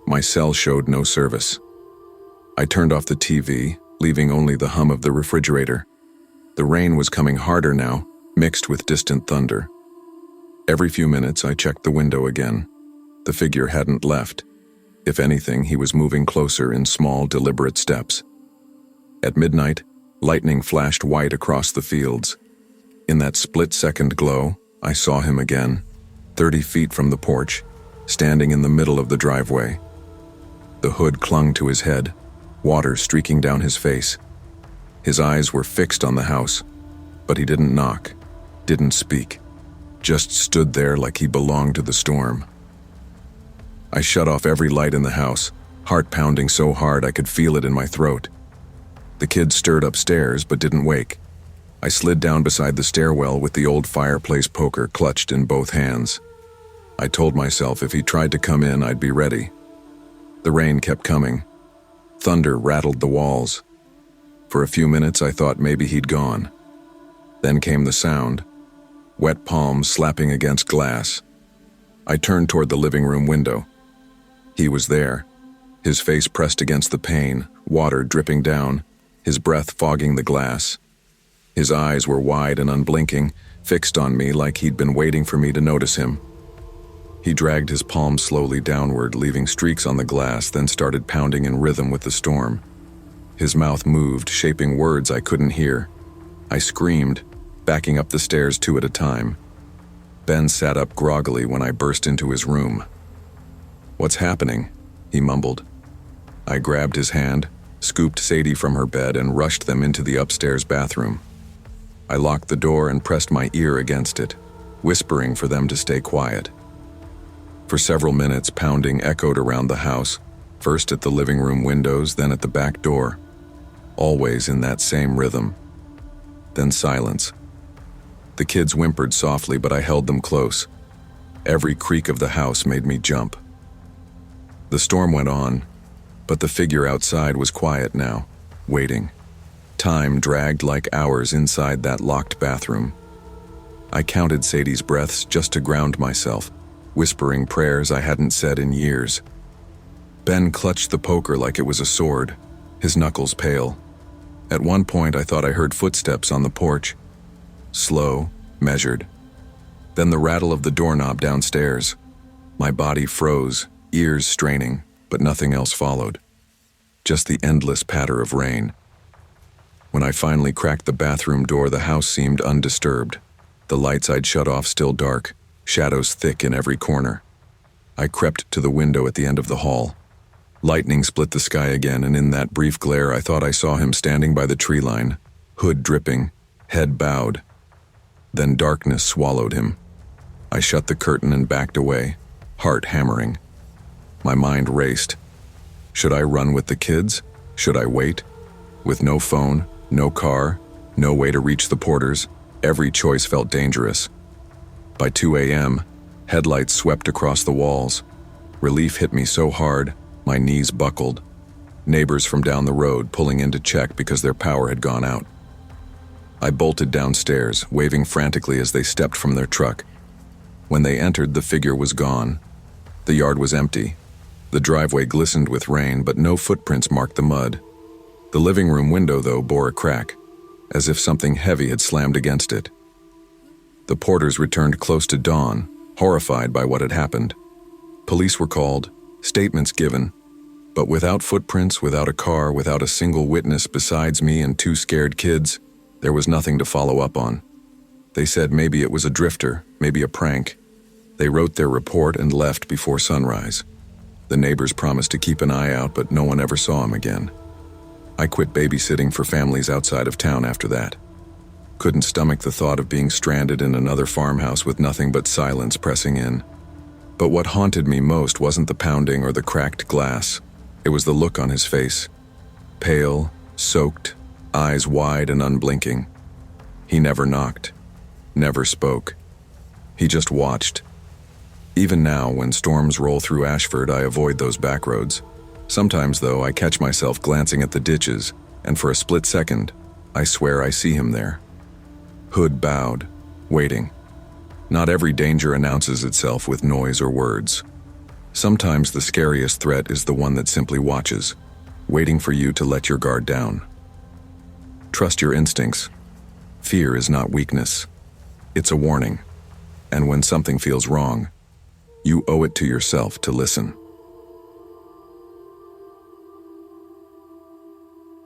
My cell showed no service. I turned off the TV, leaving only the hum of the refrigerator. The rain was coming harder now, mixed with distant thunder. Every few minutes, I checked the window again. The figure hadn't left. If anything, he was moving closer in small, deliberate steps. At midnight, lightning flashed white across the fields. In that split-second glow, I saw him again, 30 feet from the porch, standing in the middle of the driveway. The hood clung to his head, water streaking down his face. His eyes were fixed on the house, but he didn't knock, didn't speak, just stood there like he belonged to the storm. I shut off every light in the house, heart pounding so hard I could feel it in my throat. The kids stirred upstairs but didn't wake. I slid down beside the stairwell with the old fireplace poker clutched in both hands. I told myself if he tried to come in, I'd be ready. The rain kept coming. Thunder rattled the walls. For a few minutes, I thought maybe he'd gone. Then came the sound, wet palms slapping against glass. I turned toward the living room window. He was there, his face pressed against the pane, water dripping down, his breath fogging the glass. His eyes were wide and unblinking, fixed on me like he'd been waiting for me to notice him. He dragged his palms slowly downward, leaving streaks on the glass, then started pounding in rhythm with the storm. His mouth moved, shaping words I couldn't hear. I screamed, backing up the stairs 2 at a time. Ben sat up groggily when I burst into his room. "What's happening?" he mumbled. I grabbed his hand, scooped Sadie from her bed, and rushed them into the upstairs bathroom. I locked the door and pressed my ear against it, whispering for them to stay quiet. For several minutes, pounding echoed around the house, first at the living room windows, then at the back door, always in that same rhythm. Then silence. The kids whimpered softly, but I held them close. Every creak of the house made me jump. The storm went on, but the figure outside was quiet now, waiting. Time dragged like hours inside that locked bathroom. I counted Sadie's breaths just to ground myself, whispering prayers I hadn't said in years. Ben clutched the poker like it was a sword, his knuckles pale. At one point, I thought I heard footsteps on the porch. Slow, measured. Then the rattle of the doorknob downstairs. My body froze, ears straining, but nothing else followed. Just the endless patter of rain. When I finally cracked the bathroom door, the house seemed undisturbed. The lights I'd shut off still dark, shadows thick in every corner. I crept to the window at the end of the hall. Lightning split the sky again, and in that brief glare I thought I saw him standing by the tree line, hood dripping, head bowed. Then darkness swallowed him. I shut the curtain and backed away, heart hammering. My mind raced. Should I run with the kids? Should I wait? With no phone, no car, no way to reach the porters, every choice felt dangerous. By 2 a.m., headlights swept across the walls. Relief hit me so hard, my knees buckled. Neighbors from down the road pulling in to check because their power had gone out. I bolted downstairs, waving frantically as they stepped from their truck. When they entered, the figure was gone. The yard was empty. The driveway glistened with rain, but no footprints marked the mud. The living room window, though, bore a crack, as if something heavy had slammed against it. The porters returned close to dawn, horrified by what had happened. Police were called, statements given, but without footprints, without a car, without a single witness besides me and 2 scared kids, there was nothing to follow up on. They said maybe it was a drifter, maybe a prank. They wrote their report and left before sunrise. The neighbors promised to keep an eye out, but no one ever saw him again. I quit babysitting for families outside of town after that. Couldn't stomach the thought of being stranded in another farmhouse with nothing but silence pressing in. But what haunted me most wasn't the pounding or the cracked glass. It was the look on his face. Pale, soaked, eyes wide and unblinking. He never knocked, never spoke. He just watched. Even now, when storms roll through Ashford, I avoid those back roads. Sometimes, though, I catch myself glancing at the ditches, and for a split second, I swear I see him there. Hood bowed, waiting. Not every danger announces itself with noise or words. Sometimes the scariest threat is the one that simply watches, waiting for you to let your guard down. Trust your instincts. Fear is not weakness. It's a warning. And when something feels wrong, you owe it to yourself to listen.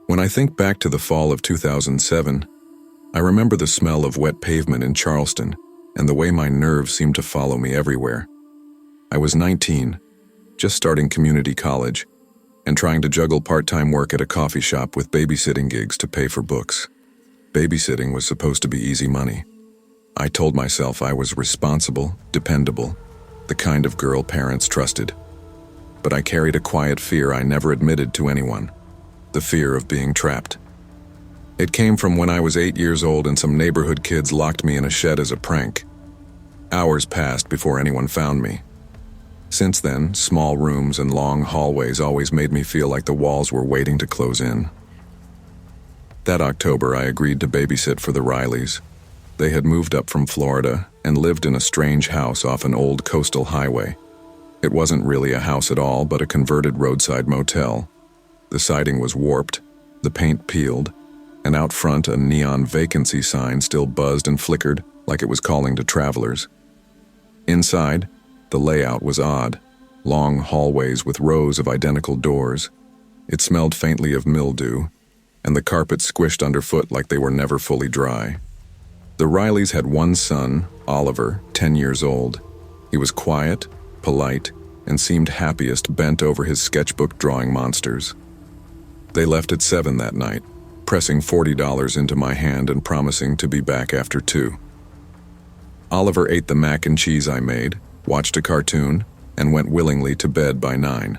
When I think back to the fall of 2007, I remember the smell of wet pavement in Charleston and the way my nerves seemed to follow me everywhere. I was 19, just starting community college, and trying to juggle part-time work at a coffee shop with babysitting gigs to pay for books. Babysitting was supposed to be easy money. I told myself I was responsible, dependable, the kind of girl parents trusted. But I carried a quiet fear I never admitted to anyone, the fear of being trapped. It came from when I was 8 years old and some neighborhood kids locked me in a shed as a prank. Hours passed before anyone found me. Since then, small rooms and long hallways always made me feel like the walls were waiting to close in. That October, I agreed to babysit for the Rileys. They had moved up from Florida and lived in a strange house off an old coastal highway. It wasn't really a house at all, but a converted roadside motel. The siding was warped, the paint peeled, and out front a neon vacancy sign still buzzed and flickered like it was calling to travelers. Inside, the layout was odd, long hallways with rows of identical doors. It smelled faintly of mildew, and the carpets squished underfoot like they were never fully dry. The Rileys had one son, Oliver, 10 years old. He was quiet, polite, and seemed happiest bent over his sketchbook drawing monsters. They left at 7 that night, pressing $40 into my hand and promising to be back after 2. Oliver ate the mac and cheese I made, watched a cartoon, and went willingly to bed by 9.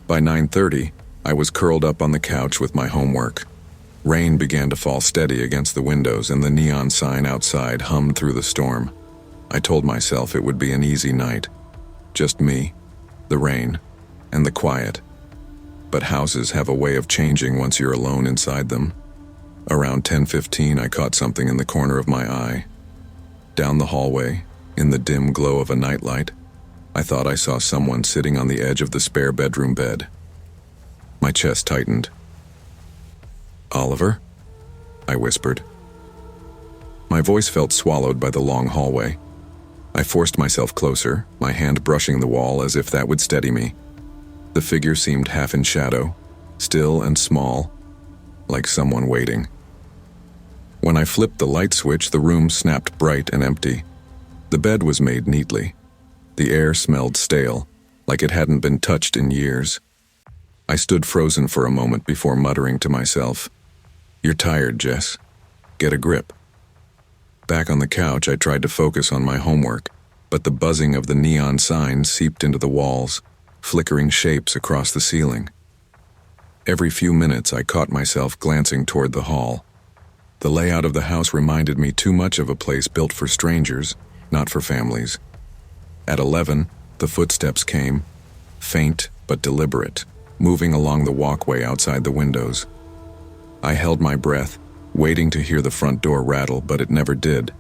By 9:30, I was curled up on the couch with my homework. Rain began to fall steady against the windows and the neon sign outside hummed through the storm. I told myself it would be an easy night. Just me, the rain, and the quiet. But houses have a way of changing once you're alone inside them. Around 10:15, I caught something in the corner of my eye. Down the hallway, in the dim glow of a nightlight, I thought I saw someone sitting on the edge of the spare bedroom bed. My chest tightened. "Oliver?" I whispered. My voice felt swallowed by the long hallway. I forced myself closer, my hand brushing the wall as if that would steady me. The figure seemed half in shadow, still and small, like someone waiting. When I flipped the light switch, the room snapped bright and empty. The bed was made neatly. The air smelled stale, like it hadn't been touched in years. I stood frozen for a moment before muttering to myself, "You're tired, Jess. Get a grip." Back on the couch, I tried to focus on my homework, but the buzzing of the neon sign seeped into the walls, flickering shapes across the ceiling. Every few minutes, I caught myself glancing toward the hall. The layout of the house reminded me too much of a place built for strangers, not for families. At 11, the footsteps came, faint but deliberate, moving along the walkway outside the windows. I held my breath, waiting to hear the front door rattle, but it never did.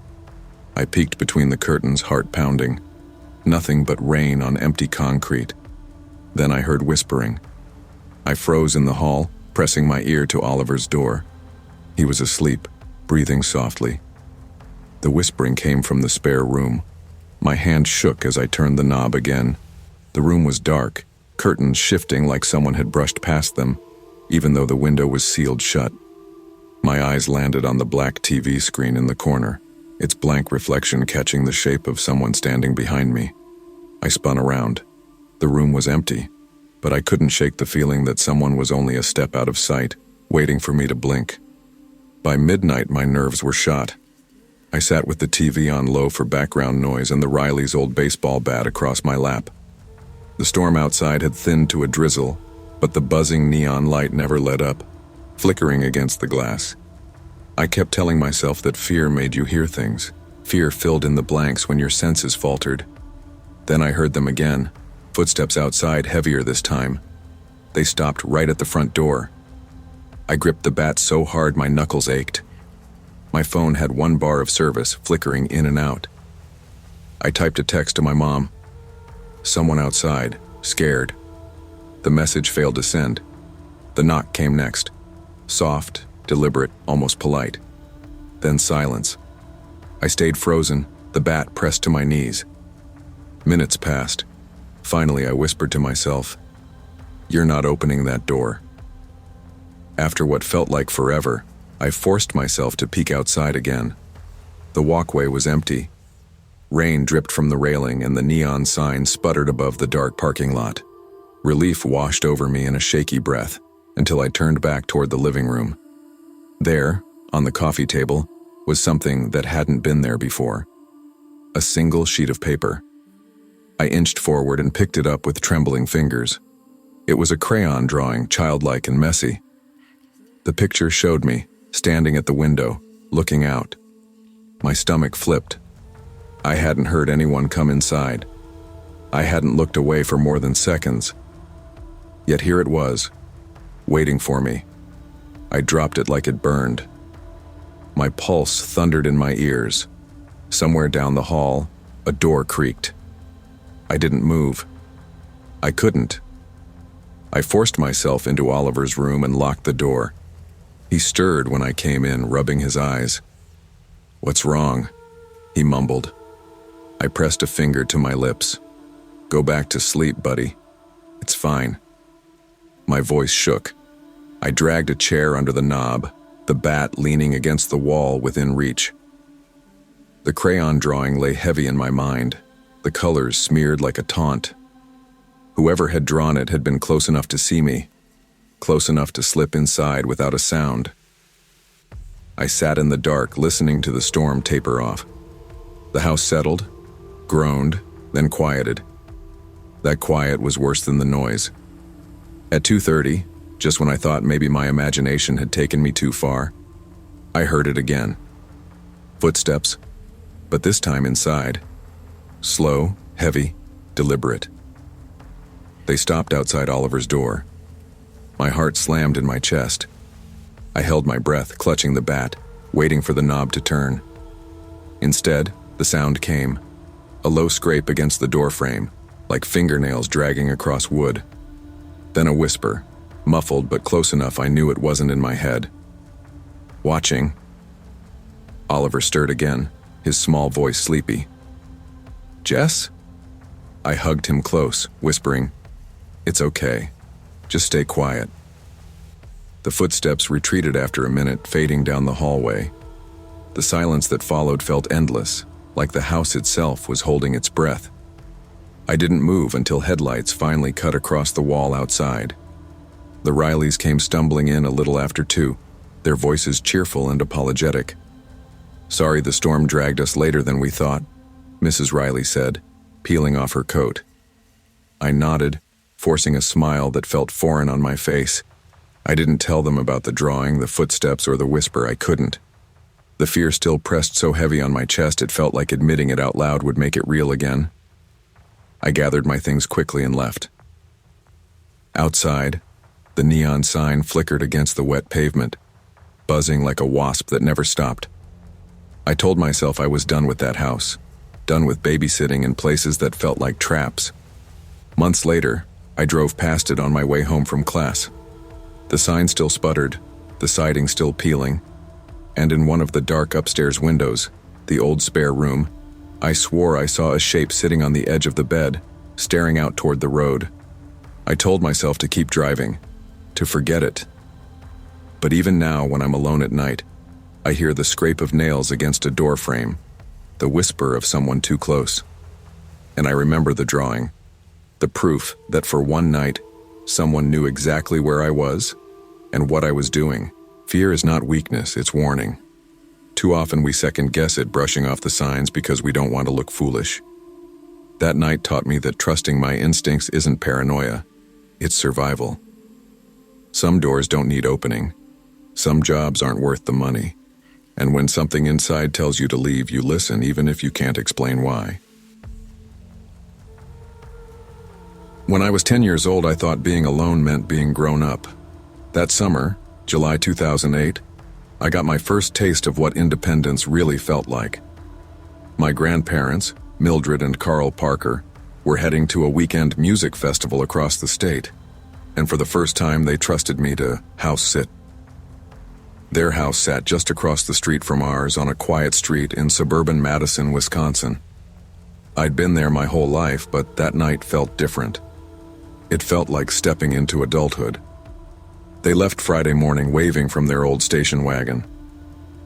I peeked between the curtains, heart pounding. Nothing but rain on empty concrete. Then I heard whispering. I froze in the hall, pressing my ear to Oliver's door. He was asleep, breathing softly. The whispering came from the spare room. My hand shook as I turned the knob again. The room was dark, curtains shifting like someone had brushed past them, even though the window was sealed shut. My eyes landed on the black TV screen in the corner, its blank reflection catching the shape of someone standing behind me. I spun around. The room was empty, but I couldn't shake the feeling that someone was only a step out of sight, waiting for me to blink. By midnight, my nerves were shot. I sat with the TV on low for background noise and the Rileys' old baseball bat across my lap. The storm outside had thinned to a drizzle, but the buzzing neon light never let up, flickering against the glass. I kept telling myself that fear made you hear things. Fear filled in the blanks when your senses faltered. Then I heard them again, footsteps outside, heavier this time. They stopped right at the front door. I gripped the bat so hard my knuckles ached. My phone had 1 bar of service, flickering in and out. I typed a text to my mom. Someone outside, scared. The message failed to send. The knock came next. Soft, deliberate, almost polite. Then silence. I stayed frozen, the bat pressed to my knees. Minutes passed. Finally, I whispered to myself, "You're not opening that door." After what felt like forever, I forced myself to peek outside again. The walkway was empty. Rain dripped from the railing and the neon sign sputtered above the dark parking lot. Relief washed over me in a shaky breath until I turned back toward the living room. There, on the coffee table, was something that hadn't been there before. A single sheet of paper. I inched forward and picked it up with trembling fingers. It was a crayon drawing, childlike and messy. The picture showed me, standing at the window, looking out. My stomach flipped. I hadn't heard anyone come inside. I hadn't looked away for more than seconds. Yet here it was, waiting for me. I dropped it like it burned. My pulse thundered in my ears. Somewhere down the hall, a door creaked. I didn't move. I couldn't. I forced myself into Oliver's room and locked the door. He stirred when I came in, rubbing his eyes. "What's wrong?" he mumbled. I pressed a finger to my lips. "Go back to sleep, buddy. It's fine." My voice shook. I dragged a chair under the knob, the bat leaning against the wall within reach. The crayon drawing lay heavy in my mind, the colors smeared like a taunt. Whoever had drawn it had been close enough to see me, close enough to slip inside without a sound. I sat in the dark, listening to the storm taper off. The house settled, groaned, then quieted. That quiet was worse than the noise. At 2:30, just when I thought maybe my imagination had taken me too far, I heard it again. Footsteps, but this time inside. Slow, heavy, deliberate. They stopped outside Oliver's door. My heart slammed in my chest. I held my breath, clutching the bat, waiting for the knob to turn. Instead, the sound came. A low scrape against the doorframe, like fingernails dragging across wood. Then a whisper, muffled but close enough I knew it wasn't in my head. "Watching." Oliver stirred again, his small voice sleepy. "Jess?" I hugged him close, whispering, "It's okay. Just stay quiet." The footsteps retreated after a minute, fading down the hallway. The silence that followed felt endless, like the house itself was holding its breath. I didn't move until headlights finally cut across the wall outside. The Rileys came stumbling in a little after 2, their voices cheerful and apologetic. "Sorry the storm dragged us later than we thought," Mrs. Riley said, peeling off her coat. I nodded, forcing a smile that felt foreign on my face. I didn't tell them about the drawing, the footsteps, or the whisper. I couldn't. The fear still pressed so heavy on my chest it felt like admitting it out loud would make it real again. I gathered my things quickly and left. Outside, the neon sign flickered against the wet pavement, buzzing like a wasp that never stopped. I told myself I was done with that house, done with babysitting in places that felt like traps. Months later, I drove past it on my way home from class. The sign still sputtered, the siding still peeling, and in one of the dark upstairs windows, the old spare room, I swore I saw a shape sitting on the edge of the bed, staring out toward the road. I told myself to keep driving, to forget it. But even now, when I'm alone at night, I hear the scrape of nails against a door frame, the whisper of someone too close. And I remember the drawing, the proof that for one night, someone knew exactly where I was and what I was doing. Fear is not weakness, it's warning. Too often we second-guess it, brushing off the signs because we don't want to look foolish. That night taught me that trusting my instincts isn't paranoia, it's survival. Some doors don't need opening. Some jobs aren't worth the money. And when something inside tells you to leave, you listen, even if you can't explain why. When I was 10 years old, I thought being alone meant being grown up. That summer, July 2008, I got my first taste of what independence really felt like. My grandparents, Mildred and Carl Parker, were heading to a weekend music festival across the state, and for the first time they trusted me to house sit. Their house sat just across the street from ours on a quiet street in suburban Madison, Wisconsin. I'd been there my whole life, but that night felt different. It felt like stepping into adulthood. They left Friday morning waving from their old station wagon.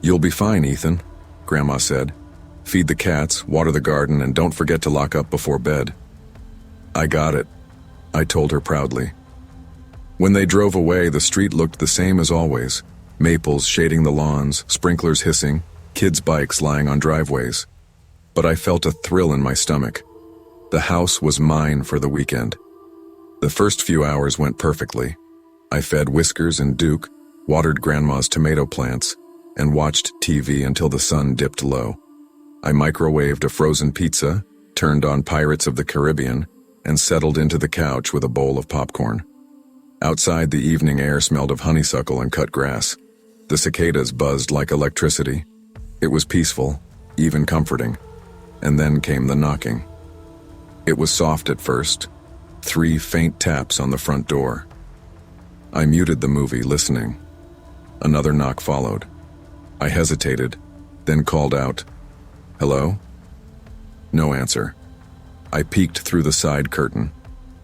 "You'll be fine, Ethan," Grandma said. "Feed the cats, water the garden, and don't forget to lock up before bed." "I got it," I told her proudly. When they drove away, the street looked the same as always. Maples shading the lawns, sprinklers hissing, kids' bikes lying on driveways. But I felt a thrill in my stomach. The house was mine for the weekend. The first few hours went perfectly. I fed Whiskers and Duke, watered Grandma's tomato plants, and watched TV until the sun dipped low. I microwaved a frozen pizza, turned on Pirates of the Caribbean, and settled into the couch with a bowl of popcorn. Outside, the evening air smelled of honeysuckle and cut grass. The cicadas buzzed like electricity. It was peaceful, even comforting. And then came the knocking. It was soft at first, 3 faint taps on the front door. I muted the movie, listening. Another knock followed. I hesitated, then called out, "Hello?" No answer. I peeked through the side curtain.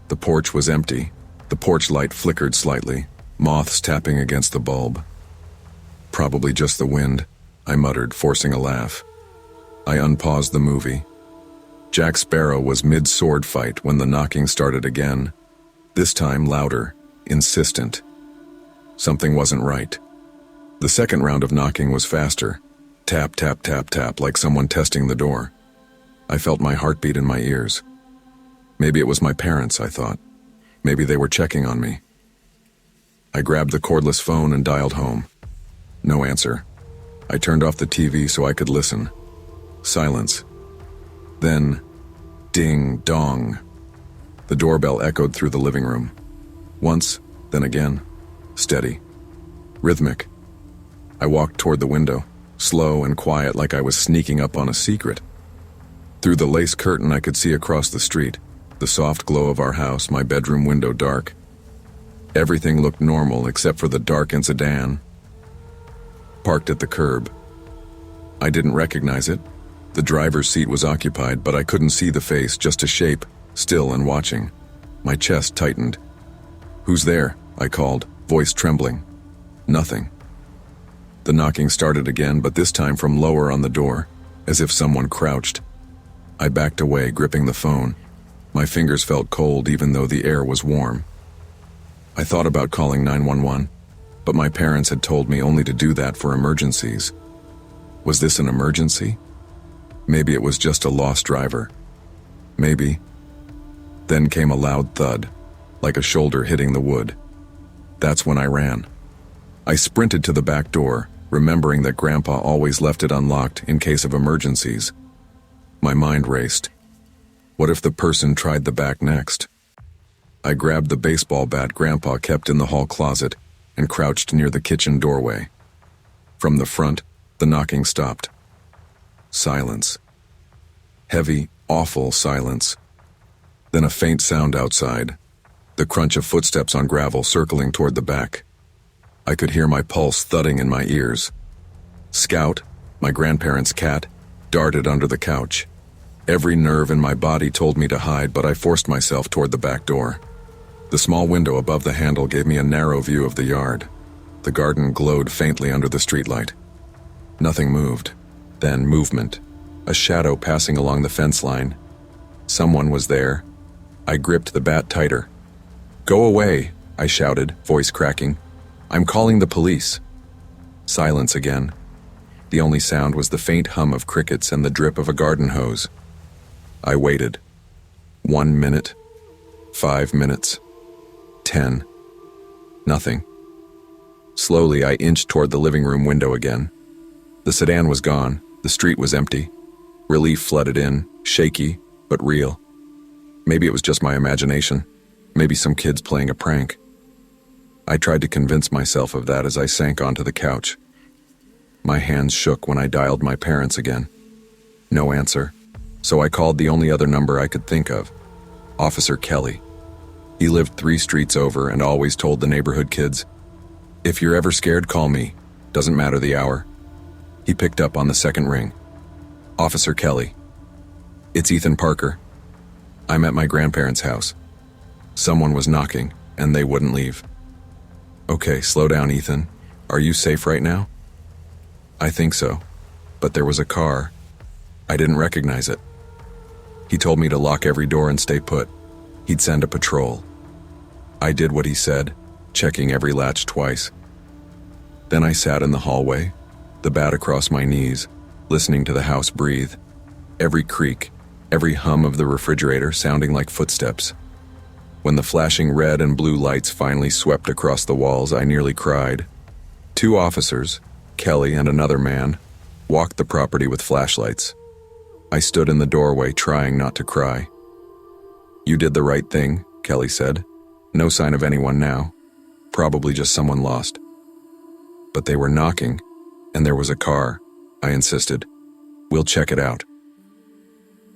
The porch was empty. The porch light flickered slightly, moths tapping against the bulb. "Probably just the wind," I muttered, forcing a laugh. I unpaused the movie. Jack Sparrow was mid-sword fight when the knocking started again. This time louder, insistent. Something wasn't right. The second round of knocking was faster. Tap, tap, tap, tap, like someone testing the door. I felt my heartbeat in my ears. Maybe it was my parents, I thought. Maybe they were checking on me. I grabbed the cordless phone and dialed home. No answer. I turned off the TV so I could listen. Silence. Then, ding dong. The doorbell echoed through the living room. Once, then again. Steady. Rhythmic. I walked toward the window, slow and quiet, like I was sneaking up on a secret. Through the lace curtain I could see across the street, the soft glow of our house, my bedroom window dark. Everything looked normal except for the darkened sedan, parked at the curb. I didn't recognize it. The driver's seat was occupied, but I couldn't see the face, just a shape, still and watching. My chest tightened. "Who's there?" I called, voice trembling. Nothing. The knocking started again, but this time from lower on the door, as if someone crouched. I backed away, gripping the phone. My fingers felt cold even though the air was warm. I thought about calling 911, but my parents had told me only to do that for emergencies. Was this an emergency? Maybe it was just a lost driver. Maybe. Then came a loud thud, like a shoulder hitting the wood. That's when I ran. I sprinted to the back door, remembering that Grandpa always left it unlocked in case of emergencies. My mind raced. What if the person tried the back next? I grabbed the baseball bat Grandpa kept in the hall closet and crouched near the kitchen doorway. From the front, the knocking stopped. Silence. Heavy, awful silence. Then a faint sound outside, the crunch of footsteps on gravel circling toward the back. I could hear my pulse thudding in my ears. Scout, my grandparents' cat, darted under the couch. Every nerve in my body told me to hide, but I forced myself toward the back door. The small window above the handle gave me a narrow view of the yard. The garden glowed faintly under the streetlight. Nothing moved. Then movement. A shadow passing along the fence line. Someone was there. I gripped the bat tighter. "Go away," I shouted, voice cracking. "I'm calling the police." Silence again. The only sound was the faint hum of crickets and the drip of a garden hose. I waited. 1 minute. 5 minutes. 10. Nothing. Slowly, I inched toward the living room window again. The sedan was gone. The street was empty. Relief flooded in, shaky, but real. Maybe it was just my imagination. Maybe some kids playing a prank. I tried to convince myself of that as I sank onto the couch. My hands shook when I dialed my parents again. No answer, so I called the only other number I could think of, Officer Kelly. He lived 3 streets over and always told the neighborhood kids, "If you're ever scared, call me. Doesn't matter the hour." He picked up on the second ring. Officer Kelly. "It's Ethan Parker. I'm at my grandparents' house. Someone was knocking, and they wouldn't leave." "Okay, slow down, Ethan. Are you safe right now?" "I think so, but there was a car. I didn't recognize it." He told me to lock every door and stay put. He'd send a patrol. I did what he said, checking every latch twice. Then I sat in the hallway, the bat across my knees, listening to the house breathe. Every creak, every hum of the refrigerator sounding like footsteps. When the flashing red and blue lights finally swept across the walls, I nearly cried. 2 officers, Kelly and another man, walked the property with flashlights. I stood in the doorway trying not to cry. "You did the right thing," Kelly said. "No sign of anyone now. Probably just someone lost." "But they were knocking, and there was a car," I insisted. "We'll check it out."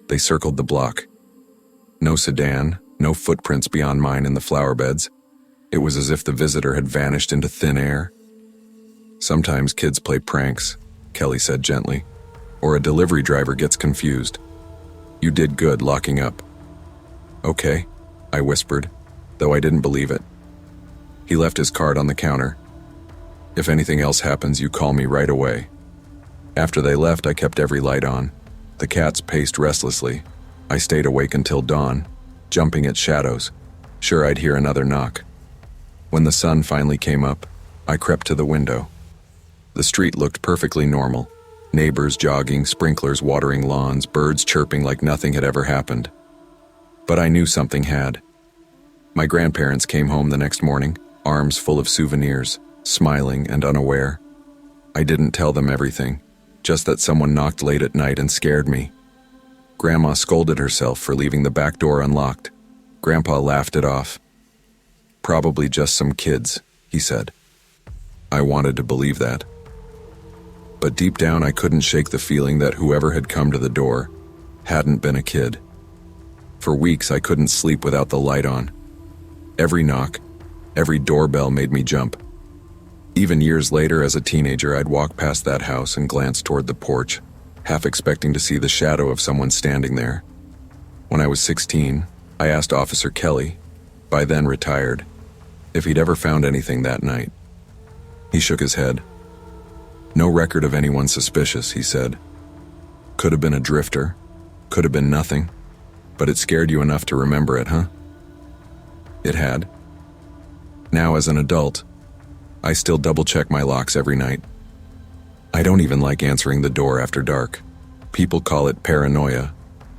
They circled the block. No sedan, no footprints beyond mine in the flower beds. It was as if the visitor had vanished into thin air. "Sometimes kids play pranks," Kelly said gently, "or a delivery driver gets confused. You did good locking up." "Okay," I whispered, though I didn't believe it. He left his card on the counter. "If anything else happens, you call me right away." After they left, I kept every light on. The cats paced restlessly. I stayed awake until dawn, jumping at shadows, sure I'd hear another knock. When the sun finally came up, I crept to the window. The street looked perfectly normal. Neighbors jogging, sprinklers watering lawns, birds chirping like nothing had ever happened. But I knew something had. My grandparents came home the next morning, arms full of souvenirs, smiling and unaware. I didn't tell them everything, just that someone knocked late at night and scared me. Grandma scolded herself for leaving the back door unlocked. Grandpa laughed it off. "Probably just some kids," he said. I wanted to believe that. But deep down I couldn't shake the feeling that whoever had come to the door hadn't been a kid. For weeks I couldn't sleep without the light on. Every knock, every doorbell made me jump. Even years later, as a teenager, I'd walk past that house and glance toward the porch, half expecting to see the shadow of someone standing there. When I was 16, I asked Officer Kelly, by then retired, if he'd ever found anything that night. He shook his head. "No record of anyone suspicious," he said. "Could have been a drifter, could have been nothing, but it scared you enough to remember it, huh?" It had. Now, as an adult, I still double-check my locks every night. I don't even like answering the door after dark. People call it paranoia.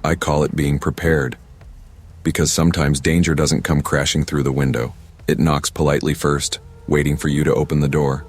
I call it being prepared. Because sometimes danger doesn't come crashing through the window. It knocks politely first, waiting for you to open the door.